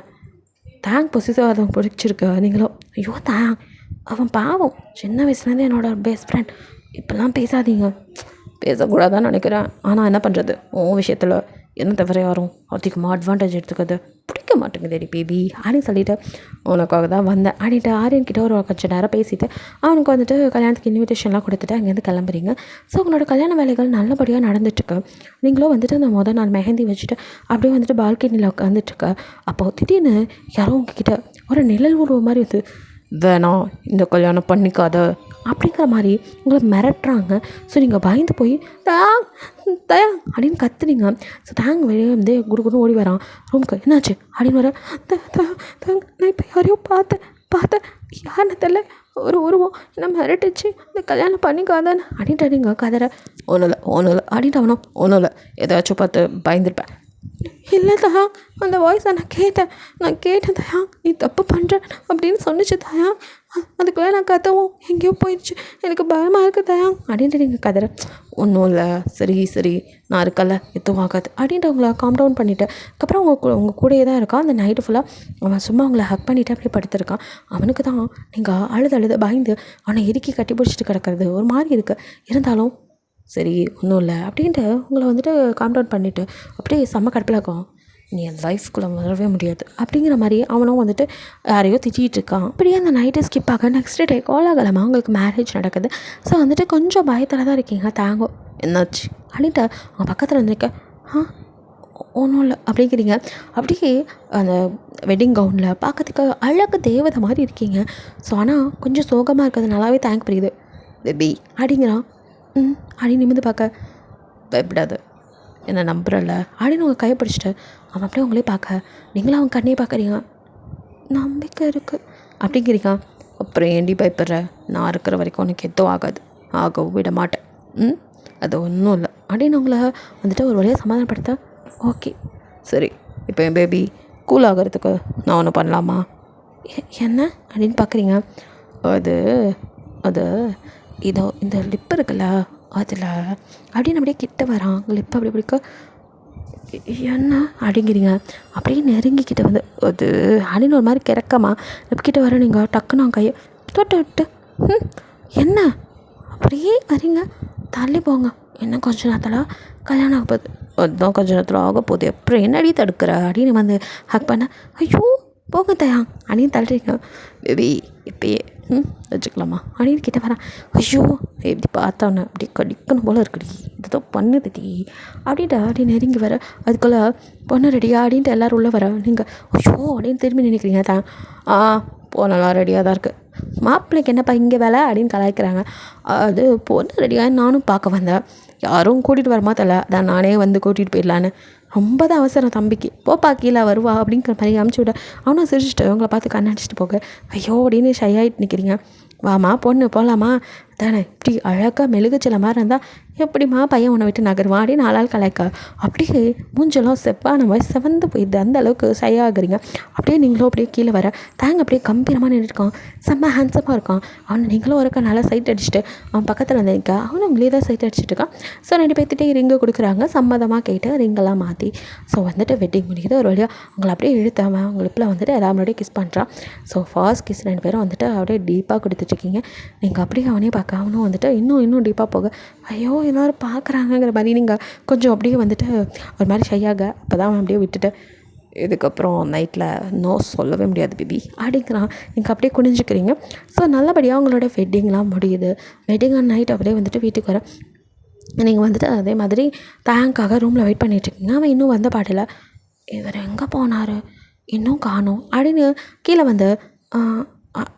தேங்க் பொசிசிவ் அதை பிடிச்சிருக்கு நீங்களோ. ஐயோ தேங்க், அவன் பாவம் சின்ன வயசுலேருந்து என்னோட பெஸ்ட் ஃப்ரெண்ட், இப்போல்லாம் பேசாதீங்க. பேசக்கூடாதான்னு நினைக்கிறேன், ஆனால் என்ன பண்ணுறது, உன் விஷயத்தில் என்ன தவிர யாரும் அதிகமாக அட்வான்டேஜ் எடுத்துக்கிறது பிடிக்க மாட்டேங்குது பேபி அப்படின்னு சொல்லிவிட்டு உனக்காக தான் வந்தேன் அப்படின்ட்டு ஆரியன்கிட்ட ஒரு கொஞ்சம் நேரம் பேசிவிட்டு அவனுக்கு வந்துட்டு கல்யாணத்துக்கு இன்விடேஷன்லாம் கொடுத்துட்டு அங்கேருந்து கிளம்புறீங்க. ஸோ உங்களோட கல்யாண வேலைகள் நல்லபடியாக நடந்துட்டுருக்கு. நீங்களும் வந்துட்டு அந்த நாள் மெஹந்தி வச்சுட்டு அப்படியே வந்துட்டு பால்கனியில் உட்காந்துட்ருக்க. அப்போது திடீர்னு யாரோ உங்ககிட்ட ஒரு நிழல் உருவ மாதிரி வந்து, வேணாம் இந்த கல்யாணம் பண்ணிக்காத அப்படிங்கிற மாதிரி உங்களை மிரட்டுறாங்க. ஸோ நீங்கள் பயந்து போய் தேங் தயாங் அப்படின்னு கத்துறீங்க. ஸோ தேங் வெளியே வந்து குடுக்குன்னு ஓடி வரான் ரூமுக்கு. என்னாச்சு அப்படின்னு வர, தேங் நான் இப்போ யாரையோ பார்த்தேன் யாருன்னு தெரில, ஒரு உருவம் என்ன மிரட்டுச்சு, இந்த கல்யாணம் பண்ணிக்காதான்னு அப்படின்ட்டு நீங்கள் கதற. ஒன்றும் இல்லை அப்படின்ட்டு அவனும் ஒன்றும் இல்லை, ஏதாச்சும் பார்த்து பயந்துருப்பேன். இல்லை தயா, அந்த வாய்ஸை நான் கேட்டேன் தயா, நீ தப்பு பண்ணுற அப்படின்னு சொன்னிச்சு தயா, அதுக்குள்ளே நான் கத்தவும் எங்கேயோ போயிடுச்சு, எனக்கு பயமாக இருக்குது தயா அப்படின்ட்டு நீங்கள் கதற. ஒன்றும் இல்லை, சரி நான் இருக்கல, எதுவும் ஆகாது அப்படின்ட்டு அவங்கள காம் டவுன் பண்ணிவிட்டு அதுக்கப்புறம் உங்கள் கூடயே தான் இருக்கான். அந்த நைட்டு ஃபுல்லாக அவன் சும்மா அவங்கள ஹக் பண்ணிவிட்டு அப்படியே படுத்துருக்கான். அவனுக்கு தான் நீங்கள் அழுது பயந்து அவனை இறுக்கி கட்டி பிடிச்சிட்டு கிடக்கிறது ஒரு மாதிரி இருக்குது. இருந்தாலும் சரி ஒன்றும் இல்லை அப்படின்ட்டு உங்களை வந்துட்டு காம் டவுன் பண்ணிவிட்டு அப்படியே செம்ம கடுப்பில் இருக்கும். நீ என் லைஃப்குள்ளே வரவே முடியாது அப்படிங்கிற மாதிரி அவனும் வந்துட்டு யாரையோ திட்டிகிட்டு இருக்கான். அப்படியே அந்த நைட்டு ஸ்கிப் ஆக நெக்ஸ்ட் டே கோலாகலமாக உங்களுக்கு மேரேஜ் நடக்குது. ஸோ வந்துட்டு கொஞ்சம் பயத்தில் தான் இருக்கீங்க. தாங்கோ என்னாச்சு அப்படின்ட்டு அவங்க பக்கத்தில் இருந்திருக்க. ஒன்றும் இல்லை அப்படிங்கிறீங்க. அப்படியே அந்த வெட்டிங் கவுனில் பார்க்கறதுக்கு அழகு தேவதை மாதிரி இருக்கீங்க. ஸோ ஆனால் கொஞ்சம் சோகமாக இருக்கிறது நல்லாவே தேங்க் புரியுது. பேபி அப்படிங்கிறான். அப்படின்னு நிமிந்து பார்க்க, பயப்படாது என்னை நம்புறல அப்படின்னு உங்கள் கையை பிடிச்சிட்டு அவன் அப்படியே உங்களே பார்க்க நீங்களும் அவன் கண்ணையே பார்க்குறீங்க. நம்பிக்கை இருக்குது அப்படிங்கிறீங்க. அப்புறம் ஏண்டி பயப்படுற? நான் இருக்கிற வரைக்கும் உனக்கு எதுவும் ஆகாது, ஆகவும் விட மாட்டேன். அது ஒன்றும் இல்லை அப்படின்னு உங்களை வந்துட்டு ஒரு வழியாக சமாதானப்படுத்த. ஓகே சரி, இப்போ என் பேபி கூல் ஆகிறதுக்கு நான் ஒன்று பண்ணலாமா? என்ன அப்படின்னு பார்க்குறீங்க. அது அது இதோ இந்த லிப் இருக்குல்ல அதில் அப்படின்னு அப்படியே கிட்ட வரான். லிப் அப்படி பிடிக்க என்ன அப்படிங்கிறீங்க. அப்படியே நெருங்கிக்கிட்ட வந்து அது அப்படின்னு ஒரு மாதிரி கிறக்கமா லிப்கிட்ட வர நீங்கள் டக்குன்னு அவன் கையை தொட்டு விட்டு என்ன அப்படியே வரீங்க. தள்ளி போங்க, இன்னும் கொஞ்ச நேரத்தில் கல்யாணம் ஆக போகுது, அதுதான் கொஞ்ச நேரத்தில் ஆக போகுது, அப்புறம் என்னடி தடுக்கிற அப்படின்னு வந்து ஹக் பண்ண. ஐயோ போங்க தயா அப்படின்னு தள்ளுறீங்க. பேபி இப்பயே வச்சுக்கலாமா அப்படின்னு கிட்ட வரேன். ஐயோ எப்படி பார்த்தோன்னே அப்படி கடிக்கணும் போல் இருக்குடி, இதுதான் பண்ணுதுடி அப்படின்ட்டு அப்படி நெருங்கி வர. அதுக்குள்ளே பொண்ணு ரெடியா அப்படின்ட்டு எல்லோரும் உள்ளே வர. நீங்கள் ஐயோ அப்படின்னு திரும்பி நினைக்கிறீங்க. தான் பொண்ணெல்லாம் ரெடியாக தான் இருக்குது. மாப்பிள்ளைக்கு என்னப்பா இங்கே வேலை அப்படின்னு கலாய்க்கிறாங்க. அது பொண்ணு ரெடியாக நானும் பார்க்க வந்தேன், யாரும் கூட்டிகிட்டு வரமா தெரியல, அதான் நானே வந்து கூட்டிகிட்டு போயிடலான்னு. ரொம்ப தான் அவசரம் தம்பிக்கு, போப்பா கீழே வருவா அப்படிங்கிற மாதிரி அமுச்சு விட. அவனும் சிரிச்சிட்டு அவங்கள பார்த்து கண்ணடிச்சிட்டு போக ஐயோ அப்படின்னு ஷையாகிட்டு நிற்கிறீங்க. வாமா பொண்ணு போகலாமா தானே, இப்படி அழகாக மெழுகுச்சில மாதிரி இருந்தால் எப்படிம்மா பையன் உன்னை விட்டு நகருவான் அப்படின்னு நாளால் கலாய்க்க. அப்படியே மூஞ்செல்லாம் செப்பான மாதிரி செவந்து போயிடுது, அந்த அளவுக்கு ஷையாகிறீங்க. அப்படியே நீங்களும் அப்படியே கீழே வர. தாங்க அப்படியே கம்பீரமாக நின்றுருக்கான், செம்ம ஹேண்ட்ஸமாக இருக்கான். அவனை நீங்களும் ஒருக்கா நல்லா சைட் அடிச்சுட்டு அவன் பக்கத்தில் வந்து நிற்க. அவனும் உங்களே தான் சைட் அடிச்சுட்டு இருக்கான். ஸோ 2 பேர்த்திட்டே ரிங்கு கொடுக்குறாங்க, சம்மதமாக கேட்டு ரிங்கெல்லாம் மாற்றி. ஸோ வந்துட்டு வெட்டிங் முடியுது. ஒரு வழியாக அவங்களை அப்படியே இழுத்தாமல் அவங்க லிப்பில் வந்துட்டு எல்லாரும் முன்னாடியே கிஸ் பண்ணுறான். ஸோ ஃபர்ஸ்ட் கிஸ் 2 பேரும் வந்துட்டு அப்படியே டீப்பாக கொடுத்துட்ருக்கீங்க. நீங்கள் அப்படியே அவனே பார்க்க அவனும் வந்துட்டு இன்னும் டீப்பாக போக ஐயோ எல்லோரும் பார்க்குறாங்கங்கிற மாதிரி நீங்கள் கொஞ்சம் அப்படியே வந்துட்டு ஒரு மாதிரி ஷையாக. அப்போ தான் அவன் அப்படியே விட்டுட்டு இதுக்கப்புறம் நைட்டில் நோ சொல்லவே முடியாது பேபி அப்படிங்கிறான். நீங்கள் அப்படியே குனிஞ்சிக்கிறீங்க. ஸோ நல்லபடியாக அவங்களோட வெட்டிங்லாம் முடியுது. வெட்டிங் ஆன் நைட் அப்படியே வந்துட்டு வீட்டுக்கு வர. நீங்கள் வந்துட்டு அதே மாதிரி தேங்காக ரூமில் வெயிட் பண்ணிகிட்ருக்கீங்க. அவன் இன்னும் வந்த பாட்டில் இவர் எங்கே போனார் இன்னும் காணோம் அப்படின்னு கீழே வந்து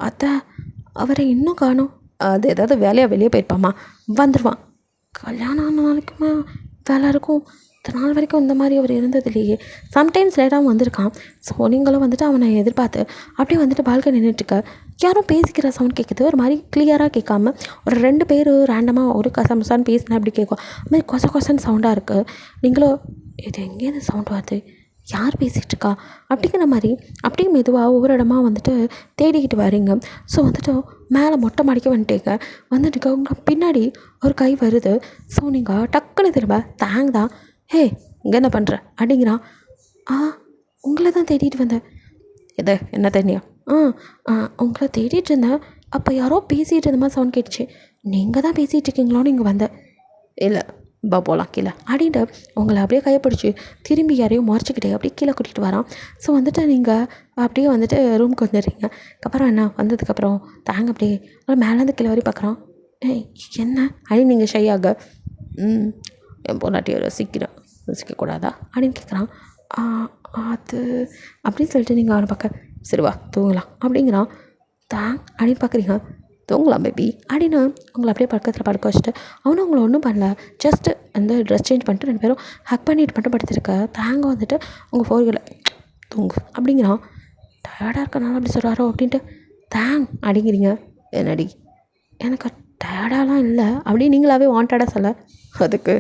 அத்தை அவரை இன்னும் காணோம், அது ஏதாவது வேலையாக வெளியே போயிருப்பாம்மா, வந்துடுவான், கல்யாணம் ஆன நாளைக்குமா வேலை இருக்கும், இத்தனை நாள் வரைக்கும் இந்த மாதிரி அவர் இருந்தது இல்லையே, சம்டைம்ஸ் லேட்டாகவும் வந்திருக்கான். ஸோ நீங்களும் வந்துட்டு அவனை எதிர்பார்த்து அப்படியே வந்துட்டு பால்கனி நின்றுட்டுருக்க. யாரும் பேசிக்கிற சவுண்ட் கேட்குது, ஒரு மாதிரி கிளியராக கேட்காம ஒரு 2 பேர் ரேண்டமாக ஒரு கசமசான்னு பேசினேன் அப்படி கேட்கும். அது மாதிரி கொசன்னு சவுண்டாக இருக்குது. நீங்களும் இது எங்கேருந்து சவுண்ட் வருது, யார் பேசிகிட்ருக்கா அப்படிங்கிற மாதிரி அப்படியே மெதுவாக ஒவ்வொரு இடமா வந்துட்டு தேடிக்கிட்டு வரீங்க. ஸோ வந்துட்டு மேலே மொட்டை மாடிக்க வந்துட்டீங்க. வந்துட்டு உங்கள் பின்னாடி ஒரு கை வருது. ஸோ நீங்கள் டக்குன்னு திரும்ப தேங் தான் ஹே இங்கே என்ன பண்ணுற அப்படிங்கிறான். உங்களை தான் தேடிட்டு வந்தேன். எதை என்ன தண்ணியா? உங்களை தேடிட்டு இருந்தேன். அப்போ யாரோ பேசிகிட்டு இருந்த மாதிரி சவுண்ட் கேட்டுச்சு, நீங்கள் தான் பேசிகிட்டு இருக்கீங்களோன்னு இங்கே வந்தேன். இல்லை பா போகலாம் கீழே அப்படின்ட்டு உங்களை அப்படியே கைப்பிடிச்சி திரும்பி யாரையும் முறைச்சிக்கிட்டே அப்படியே கீழே கூட்டிகிட்டு வரான். ஸோ வந்துட்டு நீங்கள் அப்படியே வந்துட்டு ரூமுக்கு வந்துடுறீங்க. அதுக்கப்புறம் என்ன வந்ததுக்கப்புறம் தாங்க அப்படியே மேலேருந்து கீழே வரையும் பார்க்குறான். என்ன அப்படின்னு நீங்கள் ஷையாக என் பொண்டாட்டியை ரசிக்கக்கூடாதா அப்படின்னு கேட்குறான். அது அப்படின்னு சொல்லிட்டு நீங்கள் அவனை பார்க்க சரி வா தூங்கலாம் அப்படிங்கிறான். அப்படின்னு பார்க்குறீங்க. தூங்கலாம் பேபி அப்படின்னு உங்களை அப்படியே பக்கத்தில் படுக்க வச்சுட்டு அவனும் உங்களை ஒன்றும் பண்ணல, ஜஸ்ட்டு அந்த ட்ரெஸ் சேஞ்ச் பண்ணிட்டு 2 பேரும் ஹக் பண்ணிட்டு மட்டும் படுத்திருக்க. தேங்க வந்துட்டு உங்கள் ஃபோர்கில் தூங்கு அப்படிங்கிறான். டயர்டாக இருக்கனால அப்படி சொல்கிறாரோ அப்படின்ட்டு அப்படிங்கிறீங்க. என்னடி எனக்கு டயர்டாலாம் இல்லை அப்படின்னு நீங்களாவே வாண்டடாக சொல்ல. அதுக்கு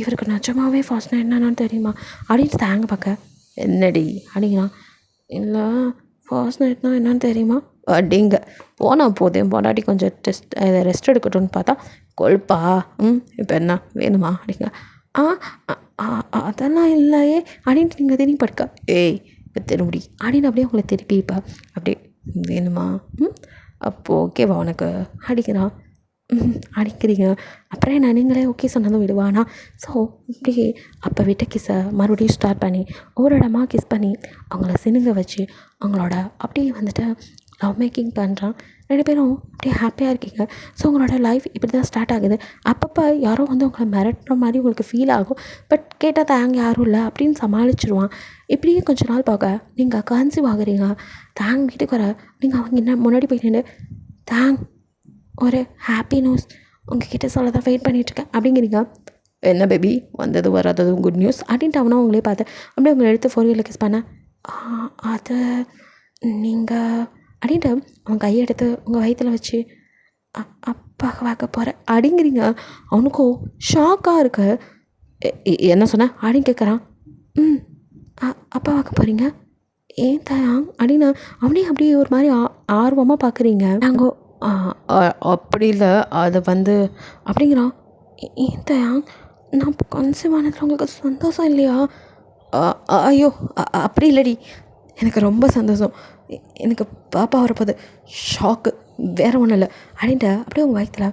இவருக்கு நிஜமாவே ஃபாஸ்ட்னா என்னன்னு தெரியுமா அப்படின்ட்டு தேங்க பார்க்க. என்னடி அப்படிங்கிறான். இல்லை ஃபர்ஸ்ட் நைட்னா என்னன்னு தெரியுமா அப்படிங்க. போனால் போதும் பொண்டாட்டி கொஞ்சம் ரெஸ்ட் எடுக்கட்டும்னு பார்த்தா கொழுப்பா இப்போ என்ன வேணுமா அப்படிங்க. அதெல்லாம் இல்லையே அப்படின்ட்டு நீங்கள் திரும்பி படுக்க. இப்போ திரும்பி அப்படின்னு அப்படியே உங்களை திருப்பி இப்போ அப்படியே வேணுமா அப்போது ஓகேவா உனக்கு அடிக்கிறான். அடிக்கிறீங்க. அப்புறம் என்ன நீங்களே ஓகே சொன்னதும் விடுவானா. ஸோ இப்படி அப்போ விட்ட கிஸ்ஸை மறுபடியும் ஸ்டார்ட் பண்ணி ஒரு இடமா கிஸ் பண்ணி அவங்கள சினுங்க வச்சு அவங்களோட அப்படியே வந்துட்டு லவ் மேக்கிங் பண்ணுறான். 2 பேரும் அப்படியே ஹாப்பியாக இருக்கீங்க. ஸோ உங்களோட லைஃப் இப்படி தான் ஸ்டார்ட் ஆகுது. அப்பப்போ யாரோ வந்து உங்களை மிரட்டுற மாதிரி உங்களுக்கு ஃபீல் ஆகும். பட் கேட்டால் தேங்க யாரும் இல்லை அப்படின்னு சமாளிச்சிடுவான். இப்படியே கொஞ்ச நாள் போக நீங்கள் கன்சீவ் ஆகுறீங்க. வீட்டுக்கு வர நீங்கள் அவங்க என்ன முன்னாடி போய் நின்று ஒரு ஹாப்பி நியூஸ் உங்ககிட்ட சொல்ல தான் வெயிட் பண்ணிகிட்ருக்கேன் அப்படிங்கிறீங்க. என்ன பேபி வந்தது வராததும் குட் நியூஸ் அப்படின்ட்டு அவனும் அவங்களே பார்த்தேன். அப்படியே உங்களை எடுத்து ஃபோரியரில் கிஸ் பண்ணேன். அது நீங்கள் அப்படின்ட்டு அவன் கையை எடுத்து உங்கள் வயிற்றில் வச்சு அப்பா பார்க்க போகிறேன் அப்படிங்கிறீங்க. அவனுக்கும் ஷாக்காக இருக்கு. என்ன சொன்ன அப்படின்னு கேட்குறான். அப்பா பார்க்க போகிறீங்க ஏன் தயாங் அப்படின்னு அவனே அப்படியே ஒரு மாதிரி ஆர்வமாக பார்க்குறீங்க. நாங்கள் அப்படி இல்லை அது அப்படிங்கிறான். ஏன் தயாங் நான் கன்சீவ் ஆனதில் உங்களுக்கு சந்தோஷம் இல்லையா? ஐயோ அப்படி இல்லடி, எனக்கு ரொம்ப சந்தோஷம். எனக்கு பாப்பா வரப்போது ஷாக்கு, வேறு ஒன்றும் இல்லை அப்படின்ட்டு அப்படியே உங்கள் வயிற்றில்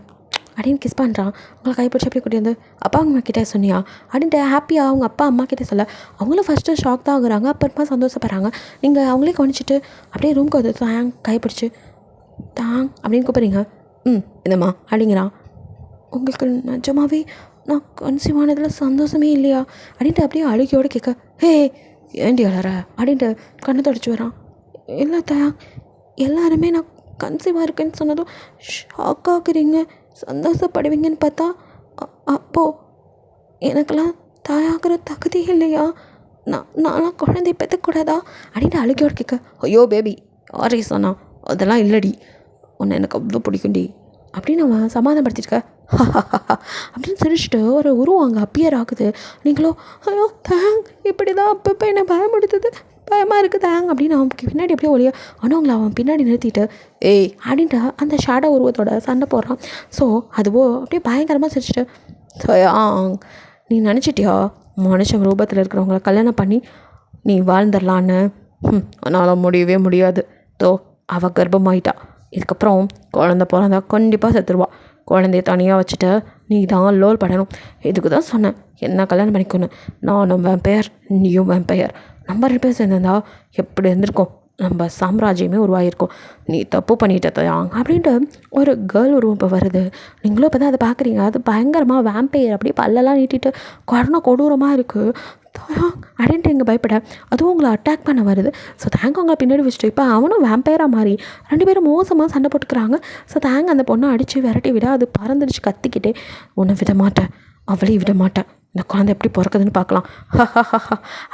அப்படின்னு கிஸ் பண்ணுறான். உங்களை கைப்பிடிச்சி அப்படியே கூட்டி வந்து அப்பா அம்மா கிட்டே சொன்னியா அப்படின்ட்டு ஹாப்பியாக அவங்க அப்பா அம்மா கிட்டே சொல்ல அவங்களும் ஃபஸ்ட்டு ஷாக் தான் ஆகுறாங்க, அப்புறமா சந்தோஷப்படுறாங்க. நீங்கள் அவங்களே கவனிச்சிட்டு அப்படியே ரூம்க்கு வந்து தாங் கைப்பிடிச்சி தாங் அப்படின்னு கூப்பிட்றீங்க. என்னம்மா அப்படிங்கிறான். உங்களுக்கு நிஜமாவே நான் கன்சீவ் ஆனதில் சந்தோஷமே இல்லையா அப்படின்ட்டு அப்படியே அழுகையோடு கேட்க, ஹே ஏண்டி அழற அப்படின்ட்டு கண்ணை தொடச்சி வரான். இல்லை தயா, எல்லாருமே நான் கன்சீவாக இருக்கேன்னு சொன்னதும் ஷாக் ஆகுறீங்க, சந்தோஷப்படுவீங்கன்னு பார்த்தா அப்போது எனக்கெல்லாம் தாயாகிற தகுதி இல்லையா? நான்லாம் குழந்தை பெற்றக்கூடாதா அப்படின்ட்டு அழுகையோடு கேட்க, ஐயோ பேபி யாரே சொன்னா, அதெல்லாம் இல்லடி, உன்னை எனக்கு அவ்வளோ பிடிக்கும்டி அப்படின்னு அவன் சமாதானப்படுத்திருக்க அப்படின்னு சிரிச்சுட்டு ஒரு உருவம் அங்கே அப்பியர் ஆகுது. நீங்களோ ஐயோ தேங் இப்படி தான் அப்பப்போ என்னை பயமுடுத்துது, பயமாக இருக்குது தேங் அப்படின்னு அவன் பின்னாடி அப்படியே ஒழிய ஆனால் அவங்கள அவன் பின்னாடி நிறுத்திட்டு ஏய் அப்படின்ட்டு அந்த ஷேடோ உருவத்தோட சண்டை போடுறான். ஸோ அதுவோ அப்படியே பயங்கரமாக சிரிச்சுட்டு தயாங் நீ நினச்சிட்டியா மனுஷன் ரூபத்தில் இருக்கிறவங்கள கல்யாணம் பண்ணி நீ வாழ்ந்துடலான்னு? அதனால் முடியவே முடியாது. அவள் கர்ப்பமாயிட்டா, இதுக்கப்புறம் குழந்த பிறந்தா கண்டிப்பாக செத்துருவா. குழந்தைய தனியாக வச்சுட்டு நீ தான் லோல் பண்ணணும். இதுக்கு தான் சொன்னேன் என்ன கல்யாணம் பண்ணிக்கணும். நானும் என் பெயர் நீயும் என் பெயர், நம்ம 2 பேர் சேர்ந்திருந்தா எப்படி இருந்திருக்கும், நம்ம சாம்ராஜ்யமே உருவாகிருக்கும். நீ தப்பு பண்ணிட்ட தயாங் அப்படின்ட்டு ஒரு கேர்ள் உருவம் இப்போ வருது. நீங்களும் இப்போ தான் அதை பார்க்குறீங்க. அது பயங்கரமாக வேம்பையர் அப்படியே பல்லெல்லாம் நீட்டிட்டு கொடூரமாக இருக்குது. தயாங் அப்படின்ட்டு எங்கள் பயப்பட அதுவும் உங்களை அட்டாக் பண்ண வருது. ஸோ தேங்க் அவங்களை பின்னாடி வச்சுட்டு இப்போ அவனும் வேம்பையராக மாறி 2 பேரும் மோசமாக சண்டை போட்டுக்கிறாங்க. ஸோ தேங்க் அந்த பொண்ணை அடித்து விரட்டி விட அது பறந்துடுச்சு கத்திக்கிட்டே, உன்னை விட மாட்டேன், அவளையும் விட மாட்டேன், இந்த குழந்தை எப்படி பிறக்குதுன்னு பார்க்கலாம்